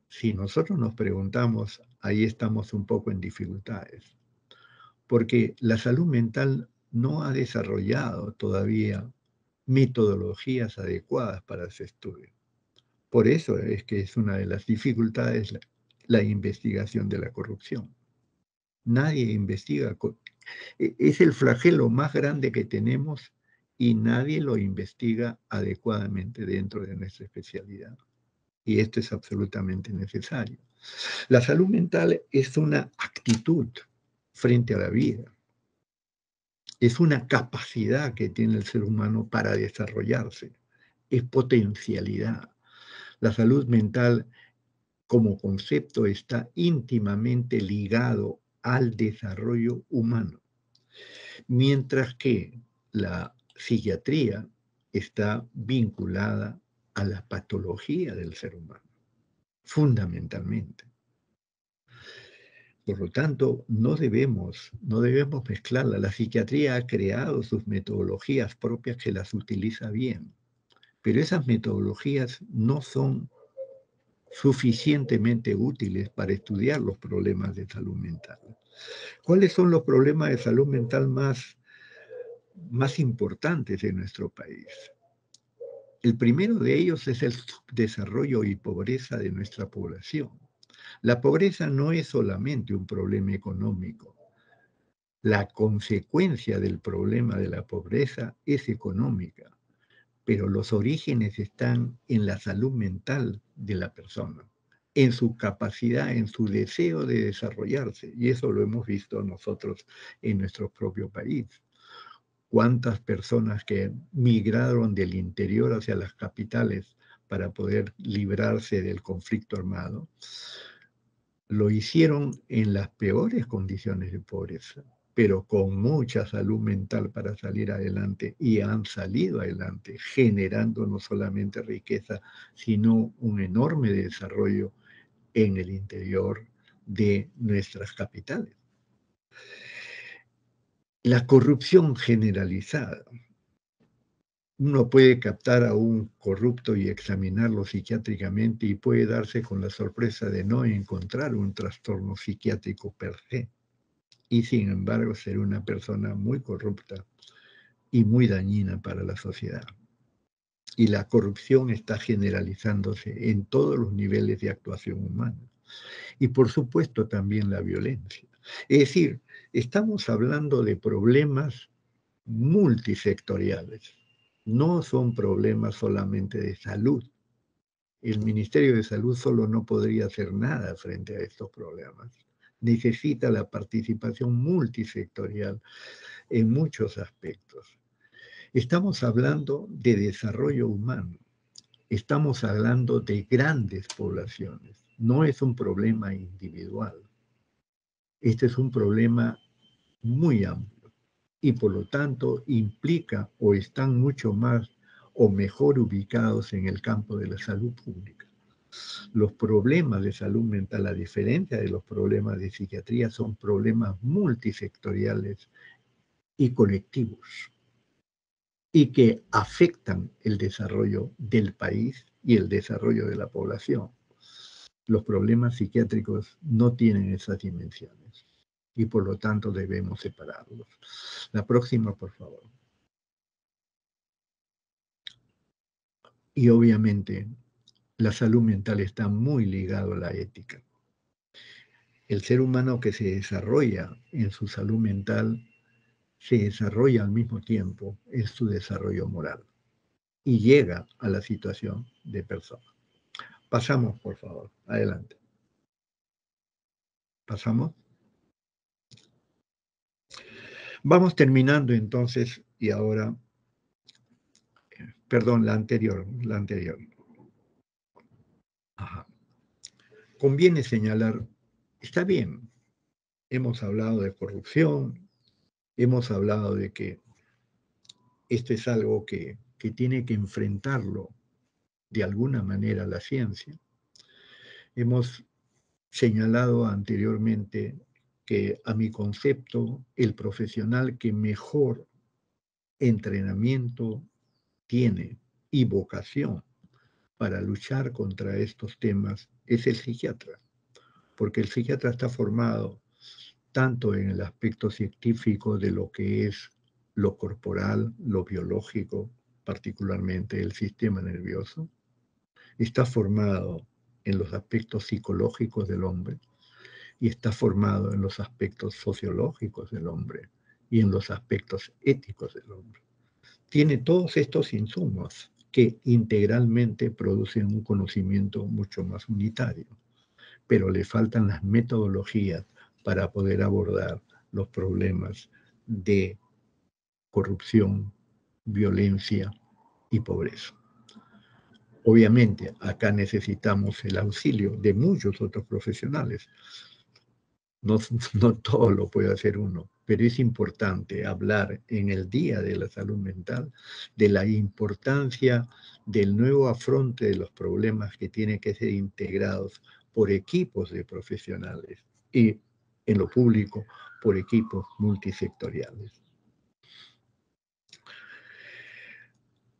S2: Si nosotros nos preguntamos, ahí estamos un poco en dificultades, porque la salud mental no ha desarrollado todavía metodologías adecuadas para ese estudio. Por eso es que es una de las dificultades la investigación de la corrupción. Nadie investiga, es el flagelo más grande que tenemos y nadie lo investiga adecuadamente dentro de nuestra especialidad. Y esto es absolutamente necesario. La salud mental es una actitud frente a la vida. Es una capacidad que tiene el ser humano para desarrollarse. Es potencialidad. La salud mental como concepto está íntimamente ligado al desarrollo humano, mientras que la psiquiatría está vinculada a la patología del ser humano, fundamentalmente. Por lo tanto, no debemos mezclarla. La psiquiatría ha creado sus metodologías propias que las utiliza bien, pero esas metodologías no son suficientemente útiles para estudiar los problemas de salud mental. ¿Cuáles son los problemas de salud mental más importantes de nuestro país? El primero de ellos es el subdesarrollo y pobreza de nuestra población. La pobreza no es solamente un problema económico. La consecuencia del problema de la pobreza es económica, pero los orígenes están en la salud mental de la persona, en su capacidad, en su deseo de desarrollarse. Y eso lo hemos visto nosotros en nuestro propio país. ¿Cuántas personas que migraron del interior hacia las capitales para poder librarse del conflicto armado, lo hicieron en las peores condiciones de pobreza, pero con mucha salud mental para salir adelante y han salido adelante, generando no solamente riqueza, sino un enorme desarrollo en el interior de nuestras capitales? La corrupción generalizada. Uno puede captar a un corrupto y examinarlo psiquiátricamente y puede darse con la sorpresa de no encontrar un trastorno psiquiátrico per se, y sin embargo ser una persona muy corrupta y muy dañina para la sociedad. Y la corrupción está generalizándose en todos los niveles de actuación humana. Y por supuesto también la violencia. Es decir, estamos hablando de problemas multisectoriales. No son problemas solamente de salud. El Ministerio de Salud solo no podría hacer nada frente a estos problemas. Necesita la participación multisectorial en muchos aspectos. Estamos hablando de desarrollo humano. Estamos hablando de grandes poblaciones. No es un problema individual. Este es un problema muy amplio y por lo tanto implica o están mucho más o mejor ubicados en el campo de la salud pública. Los problemas de salud mental, a diferencia de los problemas de psiquiatría, son problemas multisectoriales y colectivos. y que afectan el desarrollo del país y el desarrollo de la población. Los problemas psiquiátricos no tienen esas dimensiones y por lo tanto debemos separarlos. La próxima, por favor. Y obviamente la salud mental está muy ligada a la ética. El ser humano que se desarrolla en su salud mental se desarrolla al mismo tiempo en su desarrollo moral y llega a la situación de persona. Pasamos, por favor. Adelante. Pasamos. Vamos terminando entonces y ahora, perdón, la anterior. Ajá. Conviene señalar, está bien, hemos hablado de corrupción, hemos hablado de que esto es algo que tiene que enfrentarlo de alguna manera la ciencia. Hemos señalado anteriormente que a mi concepto, el profesional que mejor entrenamiento tiene y vocación para luchar contra estos temas es el psiquiatra, porque el psiquiatra está formado tanto en el aspecto científico de lo que es lo corporal, lo biológico, particularmente el sistema nervioso, está formado en los aspectos psicológicos del hombre y está formado en los aspectos sociológicos del hombre y en los aspectos éticos del hombre. Tiene todos estos insumos que integralmente producen un conocimiento mucho más unitario, pero le faltan las metodologías para poder abordar los problemas de corrupción, violencia y pobreza. Obviamente, acá necesitamos el auxilio de muchos otros profesionales. No, no todo lo puede hacer uno, pero es importante hablar en el Día de la Salud Mental de la importancia del nuevo afronte de los problemas que tienen que ser integrados por equipos de profesionales y en lo público por equipos multisectoriales.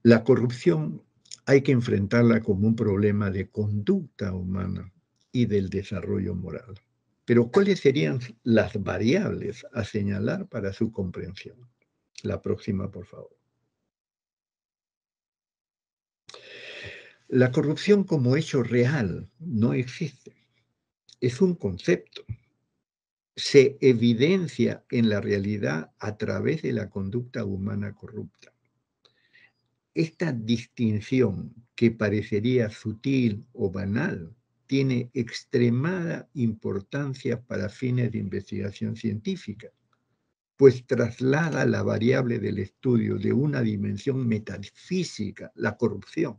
S2: La corrupción hay que enfrentarla como un problema de conducta humana y del desarrollo moral. Pero ¿cuáles serían las variables a señalar para su comprensión? La próxima, por favor. La corrupción como hecho real no existe. Es un concepto. Se evidencia en la realidad a través de la conducta humana corrupta. Esta distinción, que parecería sutil o banal, tiene extremada importancia para fines de investigación científica, pues traslada la variable del estudio de una dimensión metafísica, la corrupción,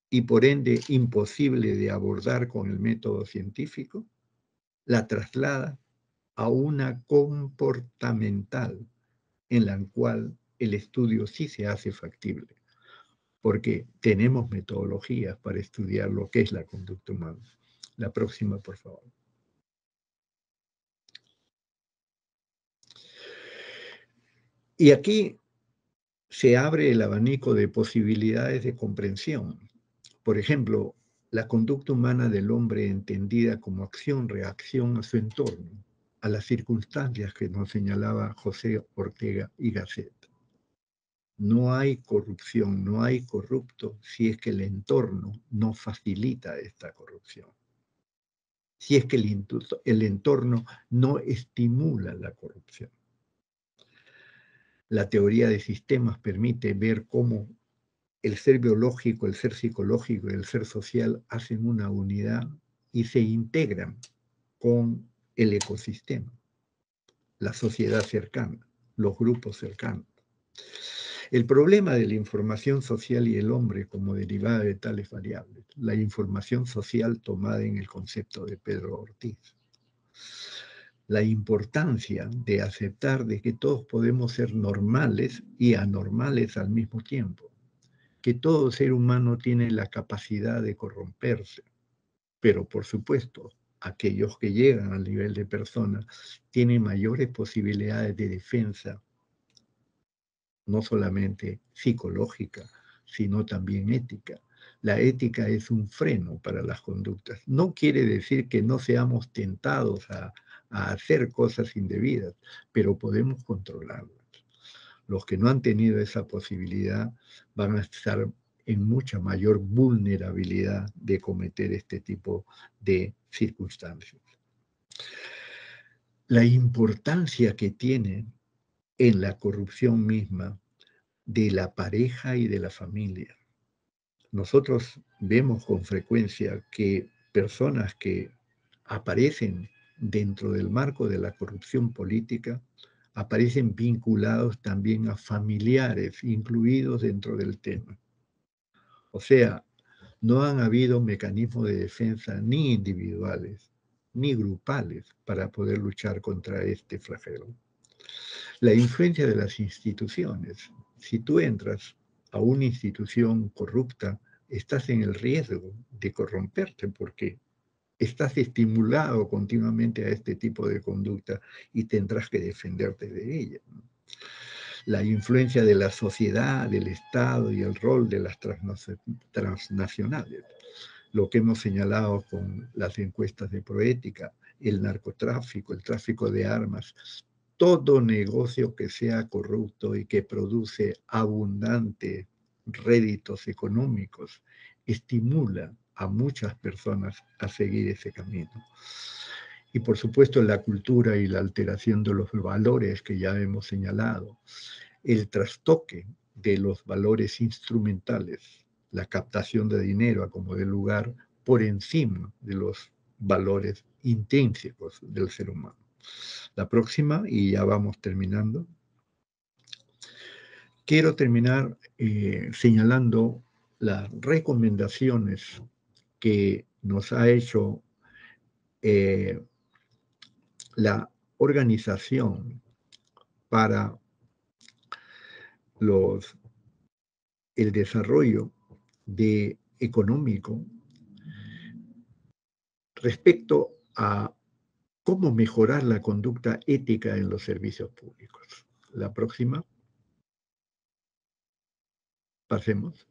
S2: y por ende imposible de abordar con el método científico, la traslada a una comportamental en la cual el estudio sí se hace factible, porque tenemos metodologías para estudiar lo que es la conducta humana. La próxima, por favor. Y aquí se abre el abanico de posibilidades de comprensión. Por ejemplo, la conducta humana del hombre entendida como acción-reacción a su entorno, a las circunstancias que nos señalaba José Ortega y Gasset. No hay corrupción, no hay corrupto si es que el entorno no facilita esta corrupción. Si es que el entorno no estimula la corrupción. La teoría de sistemas permite ver cómo el ser biológico, el ser psicológico y el ser social hacen una unidad y se integran con el ecosistema, la sociedad cercana, los grupos cercanos. El problema de la información social y el hombre como derivada de tales variables, la información social tomada en el concepto de Pedro Ortiz. La importancia de aceptar de que todos podemos ser normales y anormales al mismo tiempo, que todo ser humano tiene la capacidad de corromperse, pero por supuesto, aquellos que llegan al nivel de persona tienen mayores posibilidades de defensa no solamente psicológica, sino también ética. La ética es un freno para las conductas. No quiere decir que no seamos tentados a hacer cosas indebidas, pero podemos controlarlas. Los que no han tenido esa posibilidad van a estar en mucha mayor vulnerabilidad de cometer este tipo de circunstancias. La importancia que tiene en la corrupción misma de la pareja y de la familia. Nosotros vemos con frecuencia que personas que aparecen dentro del marco de la corrupción política aparecen vinculados también a familiares incluidos dentro del tema. O sea, no han habido mecanismos de defensa ni individuales ni grupales para poder luchar contra este flagelo. La influencia de las instituciones. Si tú entras a una institución corrupta, estás en el riesgo de corromperte porque estás estimulado continuamente a este tipo de conducta y tendrás que defenderte de ella. La influencia de la sociedad, del Estado y el rol de las transnacionales. Lo que hemos señalado con las encuestas de Proética, el narcotráfico, el tráfico de armas, todo negocio que sea corrupto y que produce abundantes réditos económicos estimula a muchas personas a seguir ese camino. Y por supuesto la cultura y la alteración de los valores que ya hemos señalado, el trastoque de los valores instrumentales, la captación de dinero a como de lugar por encima de los valores intrínsecos del ser humano. La próxima, y ya vamos terminando. Quiero terminar señalando las recomendaciones que nos ha hecho la organización para el desarrollo económico respecto a cómo mejorar la conducta ética en los servicios públicos. La próxima. Pasemos.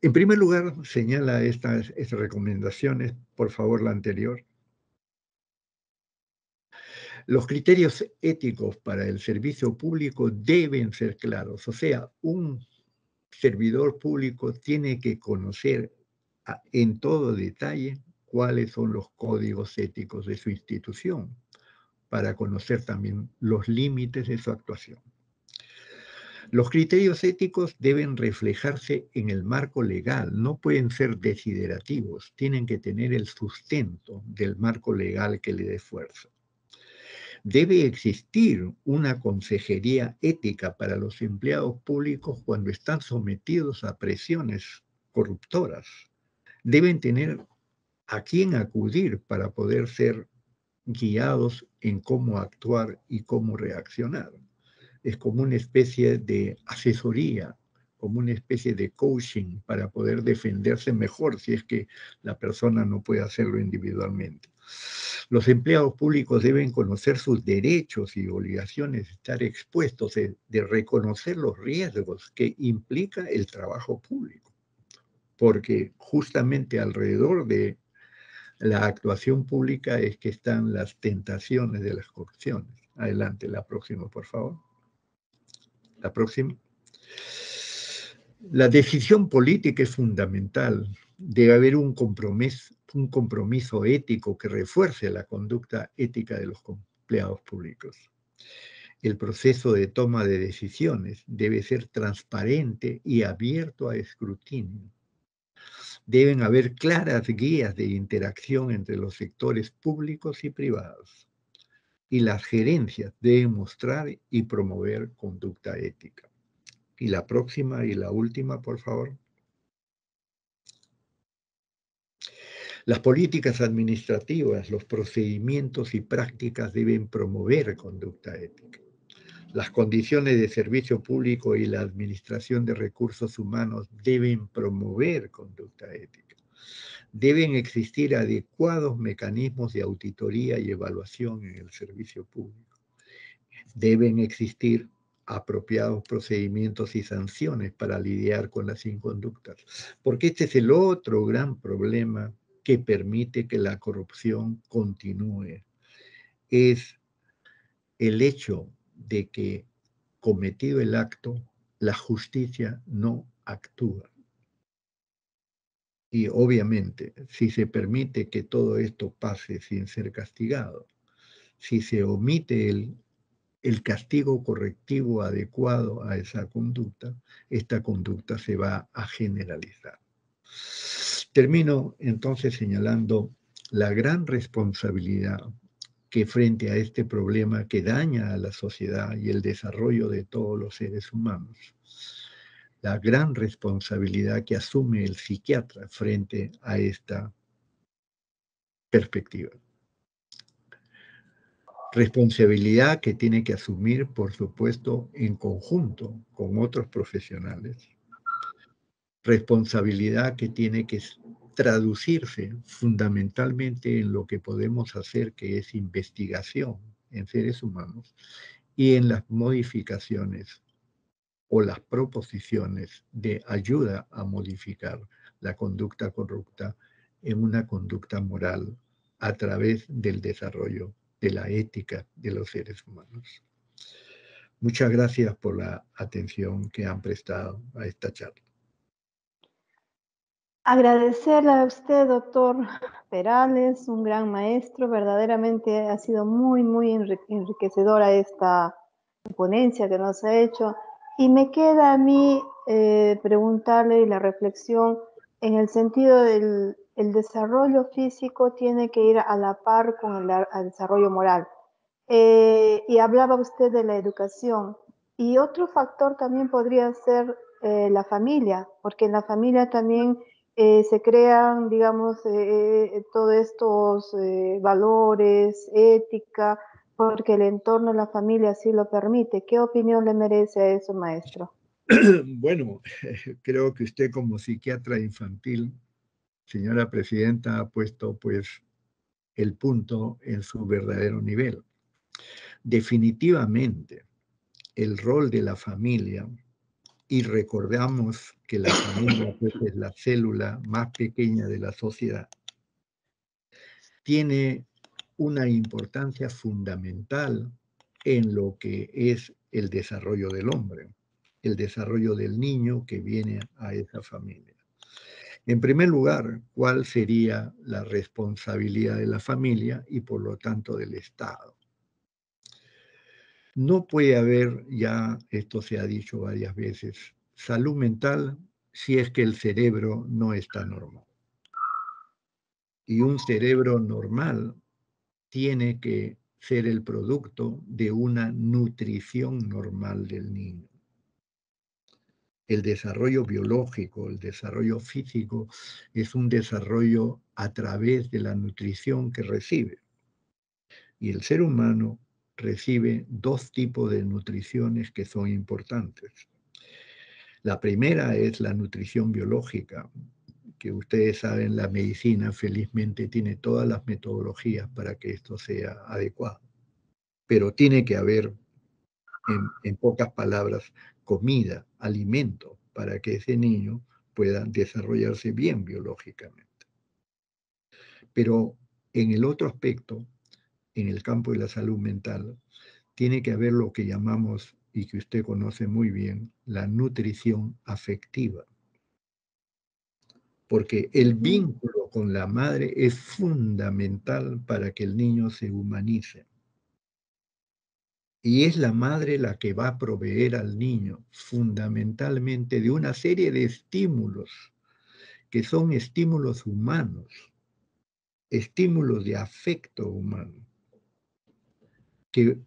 S2: En primer lugar, señala estas recomendaciones, por favor, la anterior. Los criterios éticos para el servicio público deben ser claros, o sea, un servidor público tiene que conocer en todo detalle cuáles son los códigos éticos de su institución para conocer también los límites de su actuación. Los criterios éticos deben reflejarse en el marco legal, no pueden ser desiderativos, tienen que tener el sustento del marco legal que le dé fuerza. Debe existir una consejería ética para los empleados públicos cuando están sometidos a presiones corruptoras. Deben tener a quién acudir para poder ser guiados en cómo actuar y cómo reaccionar. Es como una especie de asesoría, como una especie de coaching para poder defenderse mejor si es que la persona no puede hacerlo individualmente. Los empleados públicos deben conocer sus derechos y obligaciones, estar expuestos, de reconocer los riesgos que implica el trabajo público, porque justamente alrededor de la actuación pública es que están las tentaciones de las corrupciones. Adelante, la próxima, por favor. La próxima. La decisión política es fundamental. Debe haber un compromiso ético que refuerce la conducta ética de los empleados públicos. El proceso de toma de decisiones debe ser transparente y abierto a escrutinio. Deben haber claras guías de interacción entre los sectores públicos y privados. Y las gerencias deben mostrar y promover conducta ética. Y la próxima y la última, por favor. Las políticas administrativas, los procedimientos y prácticas deben promover conducta ética. Las condiciones de servicio público y la administración de recursos humanos deben promover conducta ética. Deben existir adecuados mecanismos de auditoría y evaluación en el servicio público. Deben existir apropiados procedimientos y sanciones para lidiar con las inconductas, porque este es el otro gran problema que permite que la corrupción continúe, es el hecho de que, cometido el acto, la justicia no actúa. Y obviamente, si se permite que todo esto pase sin ser castigado, si se omite el castigo correctivo adecuado a esa conducta, esta conducta se va a generalizar. Termino entonces señalando la gran responsabilidad que frente a este problema que daña a la sociedad y el desarrollo de todos los seres humanos, la gran responsabilidad que asume el psiquiatra frente a esta perspectiva. Responsabilidad que tiene que asumir, por supuesto, en conjunto con otros profesionales. Responsabilidad que tiene que traducirse fundamentalmente en lo que podemos hacer, que es investigación en seres humanos, y en las modificaciones o las proposiciones de ayuda a modificar la conducta corrupta en una conducta moral a través del desarrollo de la ética de los seres humanos. Muchas gracias por la atención que han prestado a esta charla.
S1: Agradecerle a usted, doctor Perales, un gran maestro. Verdaderamente ha sido muy, muy enriquecedora esta ponencia que nos ha hecho. Y me queda a mí preguntarle la reflexión en el sentido del el desarrollo físico tiene que ir a la par con el desarrollo moral. Y hablaba usted de la educación. Y otro factor también podría ser la familia, porque en la familia también se crean, digamos, todos estos valores, ética, porque el entorno de la familia así lo permite. ¿Qué opinión le merece a eso, maestro?
S2: Bueno, creo que usted como psiquiatra infantil, señora presidenta, ha puesto pues el punto en su verdadero nivel. Definitivamente, el rol de la familia, y recordamos que la familia pues, es la célula más pequeña de la sociedad, tiene una importancia fundamental en lo que es el desarrollo del hombre, el desarrollo del niño que viene a esa familia. En primer lugar, ¿cuál sería la responsabilidad de la familia y por lo tanto del Estado? No puede haber, ya esto se ha dicho varias veces, salud mental si es que el cerebro no está normal. Y un cerebro normal tiene que ser el producto de una nutrición normal del niño. El desarrollo biológico, el desarrollo físico, es un desarrollo a través de la nutrición que recibe. Y el ser humano recibe dos tipos de nutriciones que son importantes. La primera es la nutrición biológica, que ustedes saben, la medicina felizmente tiene todas las metodologías para que esto sea adecuado. Pero tiene que haber, en pocas palabras, comida, alimento, para que ese niño pueda desarrollarse bien biológicamente. Pero en el otro aspecto, en el campo de la salud mental, tiene que haber lo que llamamos, y que usted conoce muy bien, la nutrición afectiva. Porque el vínculo con la madre es fundamental para que el niño se humanice. Y es la madre la que va a proveer al niño fundamentalmente de una serie de estímulos que son estímulos humanos, estímulos de afecto humano, que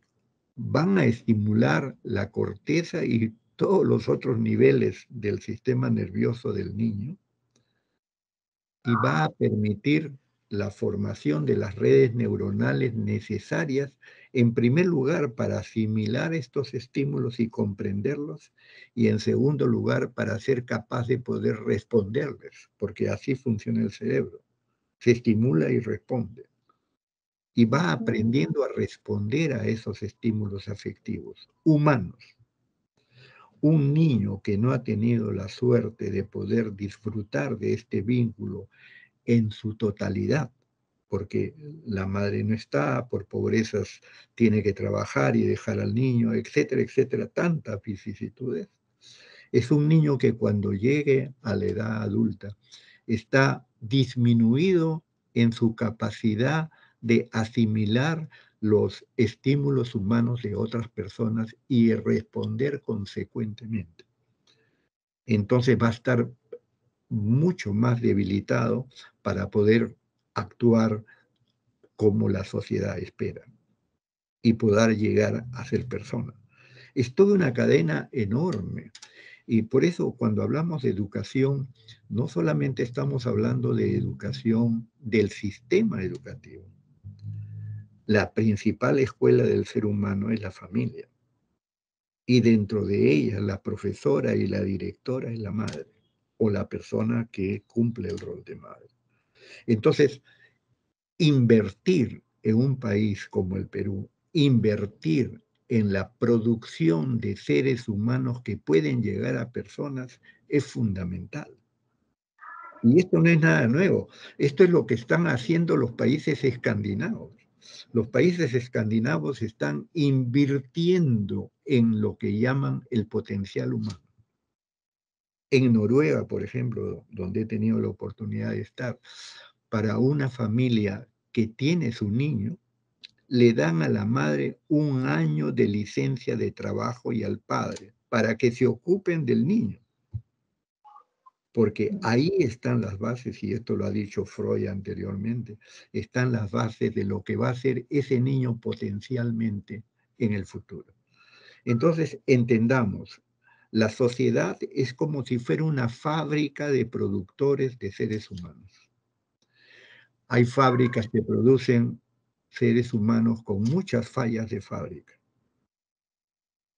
S2: van a estimular la corteza y todos los otros niveles del sistema nervioso del niño y va a permitir la formación de las redes neuronales necesarias, en primer lugar, para asimilar estos estímulos y comprenderlos, y en segundo lugar, para ser capaz de poder responderles, porque así funciona el cerebro, se estimula y responde. y va aprendiendo a responder a esos estímulos afectivos humanos. Un niño que no ha tenido la suerte de poder disfrutar de este vínculo en su totalidad, porque la madre no está, por pobrezas tiene que trabajar y dejar al niño, etcétera, etcétera, tantas vicisitudes. Es un niño que cuando llegue a la edad adulta está disminuido en su capacidad de asimilar los estímulos humanos de otras personas y responder consecuentemente. Entonces va a estar mucho más debilitado para poder actuar como la sociedad espera y poder llegar a ser persona. Es toda una cadena enorme. Y por eso cuando hablamos de educación, no solamente estamos hablando de educación del sistema educativo. La principal escuela del ser humano es la familia. Y dentro de ella, la profesora y la directora es la madre, o la persona que cumple el rol de madre. Entonces, invertir en un país como el Perú, invertir en la producción de seres humanos que pueden llegar a personas es fundamental. Y esto no es nada nuevo. Esto es lo que están haciendo los países escandinavos. Los países escandinavos están invirtiendo en lo que llaman el potencial humano. En Noruega, por ejemplo, donde he tenido la oportunidad de estar, para una familia que tiene su niño, le dan a la madre 1 año de licencia de trabajo y al padre para que se ocupen del niño. Porque ahí están las bases, y esto lo ha dicho Freud anteriormente, están las bases de lo que va a ser ese niño potencialmente en el futuro. Entonces, entendamos, la sociedad es como si fuera una fábrica de productores de seres humanos. Hay fábricas que producen seres humanos con muchas fallas de fábrica.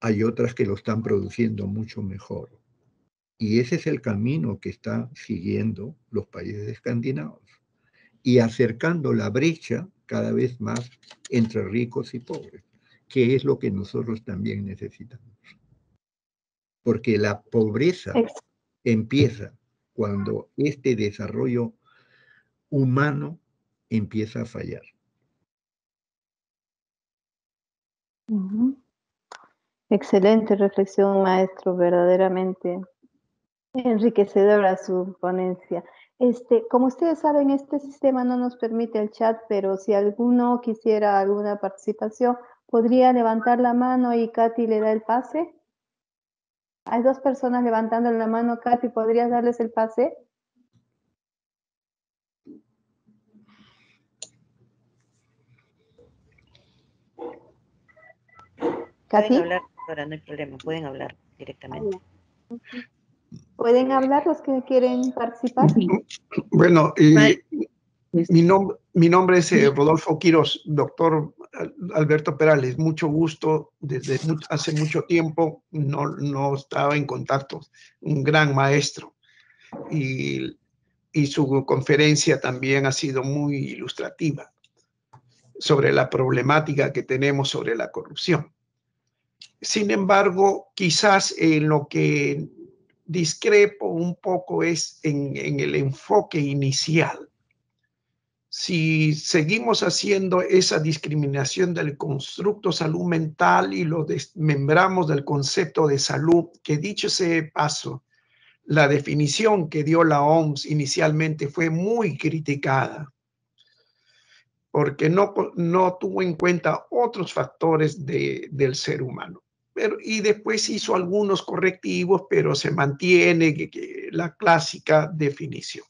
S2: Hay otras que lo están produciendo mucho mejor. Y ese es el camino que están siguiendo los países escandinavos y acercando la brecha cada vez más entre ricos y pobres, que es lo que nosotros también necesitamos. Porque la pobreza empieza cuando este desarrollo humano empieza a fallar.
S1: Excelente reflexión, maestro, verdaderamente enriquecedora su ponencia. Como ustedes saben, este sistema no nos permite el chat, pero si alguno quisiera alguna participación, podría levantar la mano y Katy le da el pase. Hay 2 personas levantando la mano. Katy, ¿podrías darles el pase? Katy.
S3: Pueden hablar, doctora, no hay problema, pueden hablar directamente.
S1: ¿Pueden hablar los que quieren participar?
S4: Bueno, mi nombre es Rodolfo Quiros, doctor Alberto Perales. Mucho gusto, desde hace mucho tiempo no estaba en contacto. Un gran maestro. Y su conferencia también ha sido muy ilustrativa sobre la problemática que tenemos sobre la corrupción. Sin embargo, quizás en lo que discrepo un poco es en el enfoque inicial. Si seguimos haciendo esa discriminación del constructo salud mental y lo desmembramos del concepto de salud, que dicho sea paso, la definición que dio la OMS inicialmente fue muy criticada porque no tuvo en cuenta otros factores del ser humano. Y después hizo algunos correctivos, pero se mantiene la clásica definición.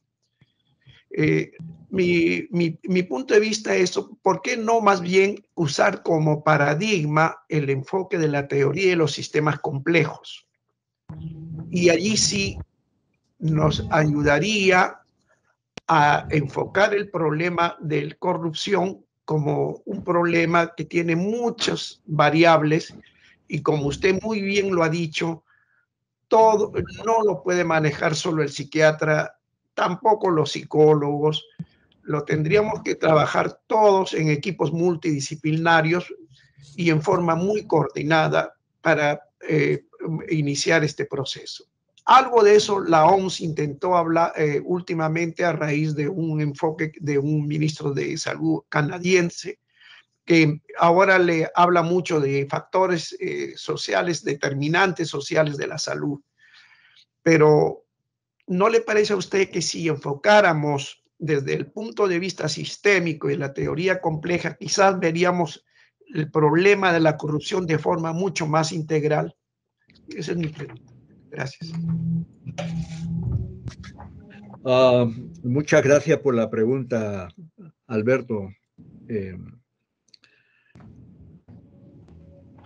S4: Mi punto de vista es, ¿por qué no más bien usar como paradigma el enfoque de la teoría de los sistemas complejos? Y allí sí nos ayudaría a enfocar el problema de la corrupción como un problema que tiene muchas variables y como usted muy bien lo ha dicho, todo no lo puede manejar solo el psiquiatra, tampoco los psicólogos, lo tendríamos que trabajar todos en equipos multidisciplinarios y en forma muy coordinada para iniciar este proceso. Algo de eso la OMS intentó hablar últimamente a raíz de un enfoque de un ministro de salud canadiense, que ahora le habla mucho de factores sociales, determinantes sociales de la salud. Pero ¿no le parece a usted que si enfocáramos desde el punto de vista sistémico y la teoría compleja, quizás veríamos el problema de la corrupción de forma mucho más integral? Esa es mi pregunta. Gracias.
S2: Muchas gracias por la pregunta, Alberto.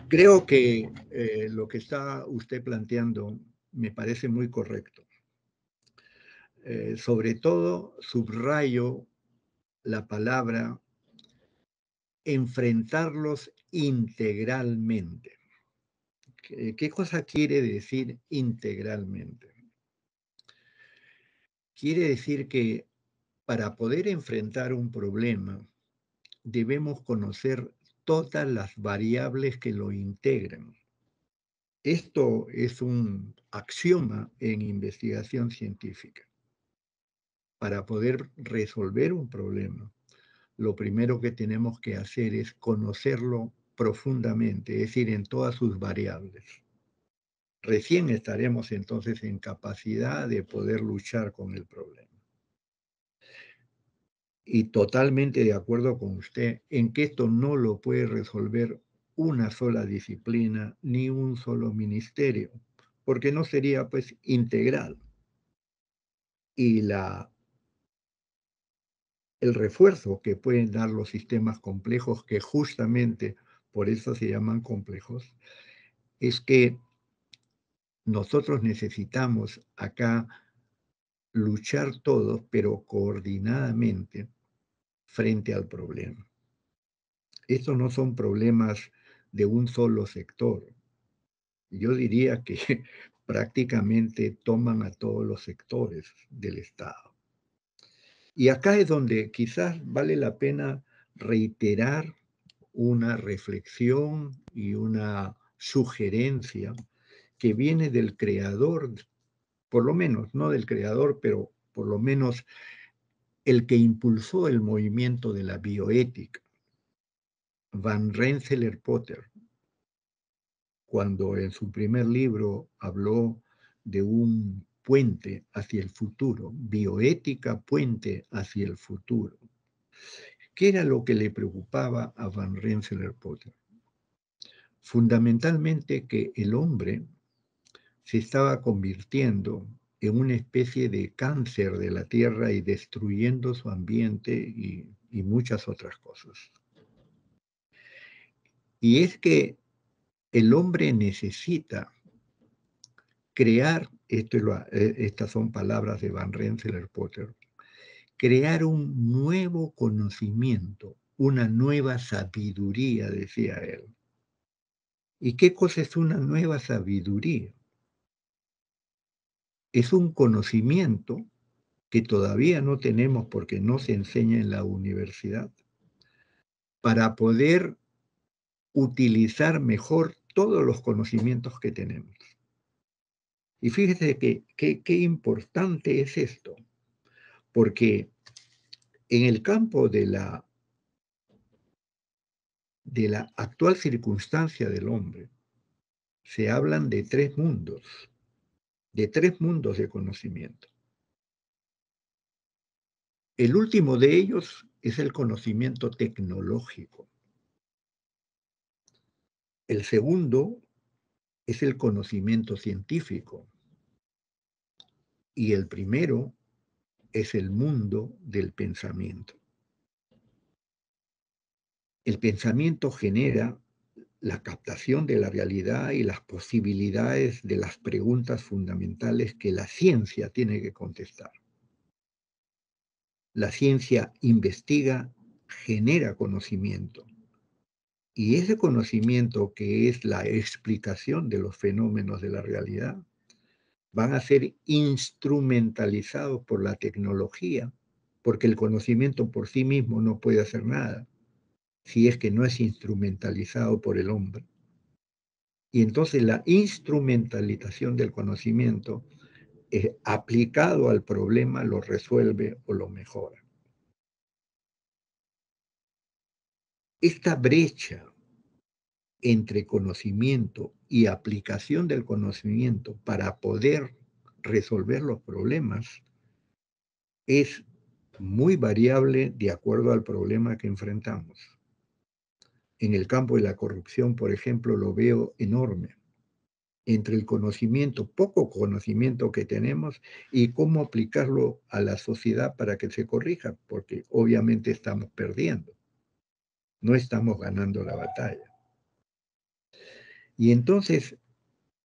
S2: Creo que lo que está usted planteando me parece muy correcto. Sobre todo, subrayo la palabra enfrentarlos integralmente. ¿Qué cosa quiere decir integralmente? Quiere decir que para poder enfrentar un problema debemos conocer todas las variables que lo integran. Esto es un axioma en investigación científica. Para poder resolver un problema, lo primero que tenemos que hacer es conocerlo profundamente, es decir, en todas sus variables. Recién estaremos entonces en capacidad de poder luchar con el problema. Y totalmente de acuerdo con usted en que esto no lo puede resolver una sola disciplina ni un solo ministerio, porque no sería pues integral. Y el refuerzo que pueden dar los sistemas complejos, que justamente por eso se llaman complejos, es que nosotros necesitamos acá luchar todos, pero coordinadamente frente al problema. Estos no son problemas de un solo sector. Yo diría que prácticamente toman a todos los sectores del Estado. Y acá es donde quizás vale la pena reiterar una reflexión y una sugerencia que viene del creador, por lo menos, no del creador, pero por lo menos el que impulsó el movimiento de la bioética, Van Rensselaer-Potter, cuando en su primer libro habló de un puente hacia el futuro, bioética, puente hacia el futuro. ¿Qué era lo que le preocupaba a Van Rensselaer-Potter? Fundamentalmente que el hombre se estaba convirtiendo en una especie de cáncer de la Tierra y destruyendo su ambiente y muchas otras cosas. Y es que el hombre necesita crear, estas son palabras de Van Rensselaer-Potter, crear un nuevo conocimiento, una nueva sabiduría, decía él. ¿Y qué cosa es una nueva sabiduría? Es un conocimiento que todavía no tenemos porque no se enseña en la universidad, para poder utilizar mejor todos los conocimientos que tenemos. Y fíjese qué importante es esto, porque en el campo de la actual circunstancia del hombre, se hablan de tres mundos de conocimiento. El último de ellos es el conocimiento tecnológico. El segundo es el conocimiento científico. Y el primero es el mundo del pensamiento. El pensamiento genera la captación de la realidad y las posibilidades de las preguntas fundamentales que la ciencia tiene que contestar. La ciencia investiga, genera conocimiento. Y ese conocimiento, que es la explicación de los fenómenos de la realidad, van a ser instrumentalizados por la tecnología, porque el conocimiento por sí mismo no puede hacer nada si es que no es instrumentalizado por el hombre. Y entonces la instrumentalización del conocimiento aplicado al problema lo resuelve o lo mejora. Esta brecha entre conocimiento y aplicación del conocimiento para poder resolver los problemas es muy variable de acuerdo al problema que enfrentamos. En el campo de la corrupción, por ejemplo, lo veo enorme. Entre el conocimiento, poco conocimiento que tenemos y cómo aplicarlo a la sociedad para que se corrija, porque obviamente estamos perdiendo, no estamos ganando la batalla. Y entonces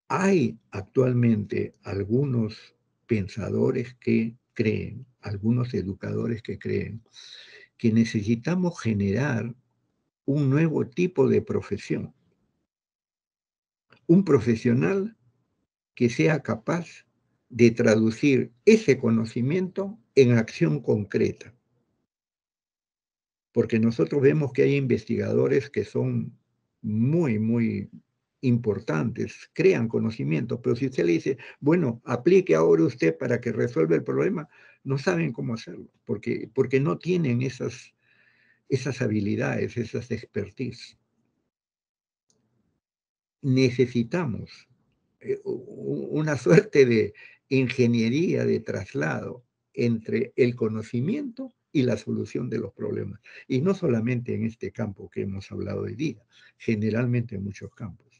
S2: hay actualmente algunos pensadores que creen, algunos educadores que creen que necesitamos generar un nuevo tipo de profesión, un profesional que sea capaz de traducir ese conocimiento en acción concreta. Porque nosotros vemos que hay investigadores que son muy importantes, crean conocimiento, pero si usted le dice, bueno, aplique ahora usted para que resuelva el problema, no saben cómo hacerlo, porque no tienen esas habilidades, esas expertise. Necesitamos una suerte de ingeniería de traslado entre el conocimiento y la solución de los problemas. Y no solamente en este campo que hemos hablado hoy día, generalmente en muchos campos.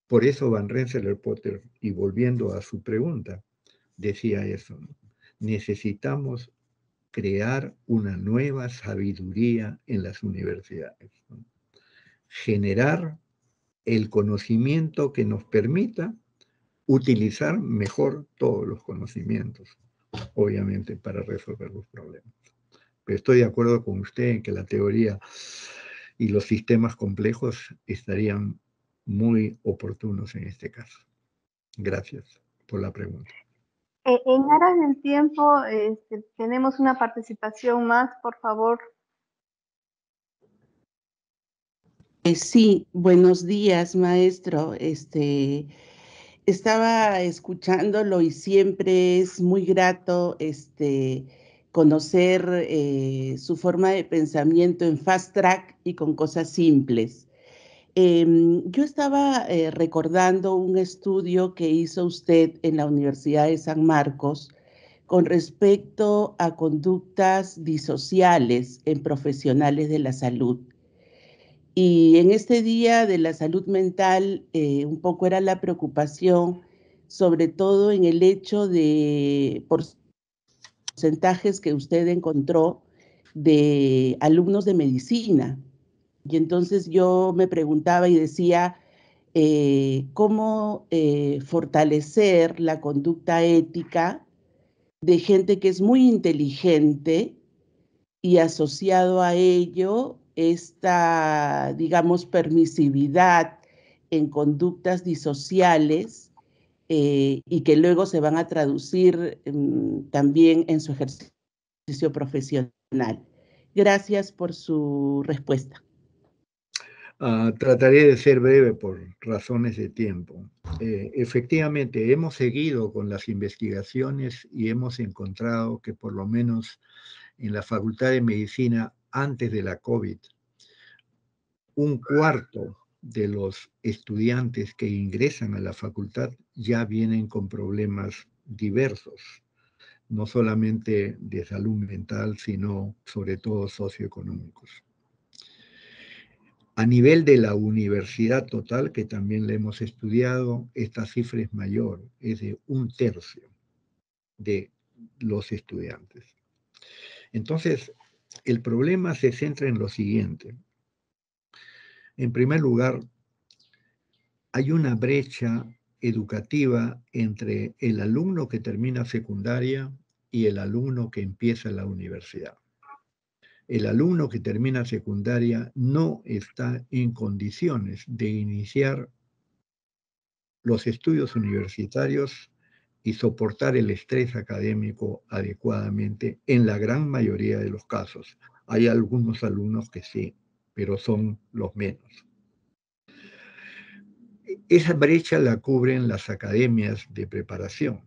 S2: Por eso Van Rensselaer-Potter, y volviendo a su pregunta, decía eso, ¿no? Necesitamos crear una nueva sabiduría en las universidades, ¿no? Generar el conocimiento que nos permita utilizar mejor todos los conocimientos, obviamente, para resolver los problemas. Pero estoy de acuerdo con usted en que la teoría y los sistemas complejos estarían muy oportunos en este caso. Gracias por la pregunta.
S1: En aras del tiempo, tenemos una participación más, por favor.
S5: Sí, buenos días, maestro. Estaba escuchándolo y siempre es muy grato conocer su forma de pensamiento en fast track y con cosas simples. Yo estaba recordando un estudio que hizo usted en la Universidad de San Marcos con respecto a conductas disociales en profesionales de la salud. Y en este día de la salud mental, un poco era la preocupación, sobre todo en el hecho de porcentajes que usted encontró de alumnos de medicina. Y entonces yo me preguntaba y decía, ¿cómo fortalecer la conducta ética de gente que es muy inteligente y asociado a ello esta, digamos, permisividad en conductas disociales y que luego se van a traducir también en su ejercicio profesional? Gracias por su respuesta.
S2: Trataré de ser breve por razones de tiempo. Efectivamente, hemos seguido con las investigaciones y hemos encontrado que por lo menos en la Facultad de Medicina, antes de la COVID, un cuarto de los estudiantes que ingresan a la facultad ya vienen con problemas diversos, no solamente de salud mental, sino sobre todo socioeconómicos. A nivel de la universidad total, que también la hemos estudiado, esta cifra es mayor, es de 1/3 de los estudiantes. Entonces, el problema se centra en lo siguiente. En primer lugar, hay una brecha educativa entre el alumno que termina secundaria y el alumno que empieza la universidad. El alumno que termina secundaria no está en condiciones de iniciar los estudios universitarios y soportar el estrés académico adecuadamente en la gran mayoría de los casos. Hay algunos alumnos que sí, pero son los menos. Esa brecha la cubren las academias de preparación,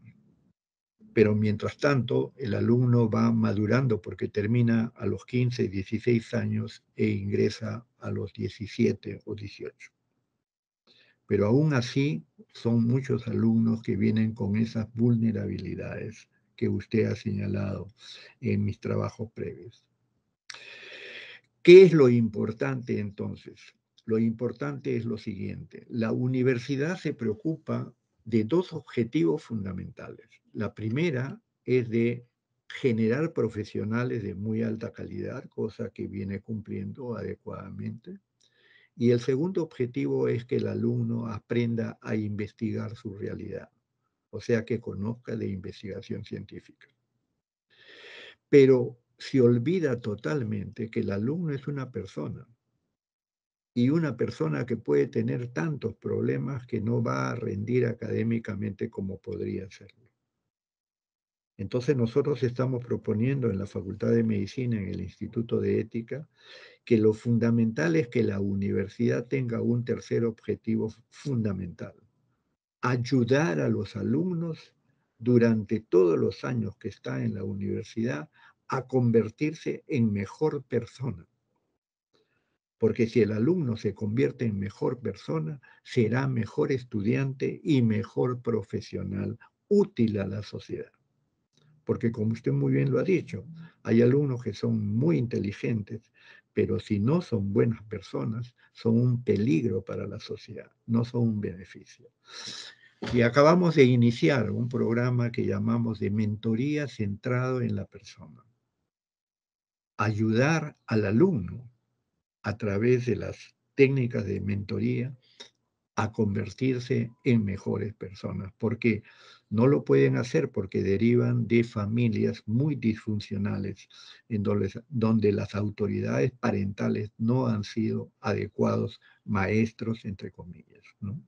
S2: pero mientras tanto el alumno va madurando porque termina a los 15, 16 años e ingresa a los 17 o 18. Pero aún así son muchos alumnos que vienen con esas vulnerabilidades que usted ha señalado en mis trabajos previos. ¿Qué es lo importante entonces? Lo importante es lo siguiente. La universidad se preocupa de dos objetivos fundamentales. La primera es de generar profesionales de muy alta calidad, cosa que viene cumpliendo adecuadamente. Y el segundo objetivo es que el alumno aprenda a investigar su realidad, o sea, que conozca de investigación científica. Pero se olvida totalmente que el alumno es una persona, y una persona que puede tener tantos problemas que no va a rendir académicamente como podría hacerlo. Entonces nosotros estamos proponiendo en la Facultad de Medicina, en el Instituto de Ética, que lo fundamental es que la universidad tenga un tercer objetivo fundamental: ayudar a los alumnos durante todos los años que están en la universidad a convertirse en mejor persona. Porque si el alumno se convierte en mejor persona, será mejor estudiante y mejor profesional, útil a la sociedad. Porque como usted muy bien lo ha dicho, hay alumnos que son muy inteligentes, pero si no son buenas personas, son un peligro para la sociedad, no son un beneficio. Y acabamos de iniciar un programa que llamamos de mentoría centrado en la persona. Ayudar al alumno a través de las técnicas de mentoría a convertirse en mejores personas, porque no lo pueden hacer porque derivan de familias muy disfuncionales, en donde las autoridades parentales no han sido adecuados maestros, entre comillas, ¿no?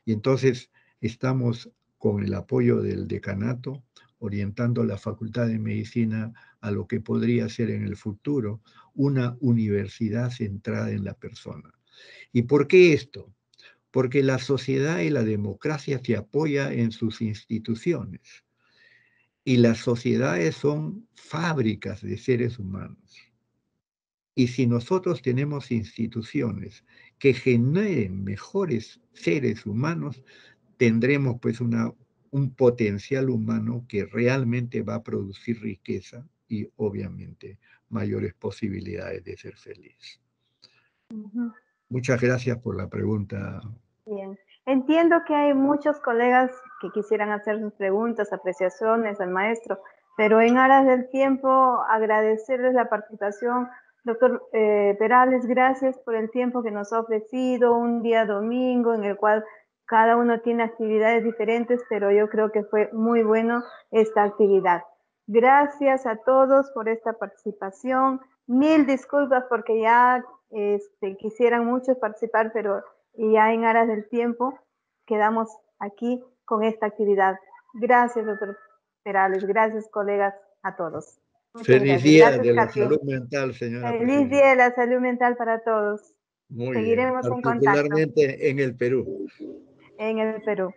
S2: Y entonces estamos con el apoyo del decanato orientando la Facultad de Medicina a lo que podría ser en el futuro una universidad centrada en la persona. ¿Y por qué esto? Porque la sociedad y la democracia se apoya en sus instituciones y las sociedades son fábricas de seres humanos. Y si nosotros tenemos instituciones que generen mejores seres humanos, tendremos pues un potencial humano que realmente va a producir riqueza y obviamente mayores posibilidades de ser feliz. Muchas gracias por la pregunta.
S1: Bien. Entiendo que hay muchos colegas que quisieran hacer sus preguntas, apreciaciones al maestro, pero en aras del tiempo, agradecerles la participación. Doctor Perales, gracias por el tiempo que nos ha ofrecido, un día domingo en el cual cada uno tiene actividades diferentes, pero yo creo que fue muy bueno esta actividad. Gracias a todos por esta participación. Mil disculpas porque ya quisieran muchos participar, pero ya en aras del tiempo quedamos aquí con esta actividad. Gracias, doctor Perales. Gracias, colegas, a todos.
S2: Feliz día de la salud mental, señora.
S1: Feliz día de la salud mental para todos.
S2: Muy
S1: Seguiremos
S2: bien,
S1: en contacto.
S2: particularmente en el Perú.
S1: En el Perú.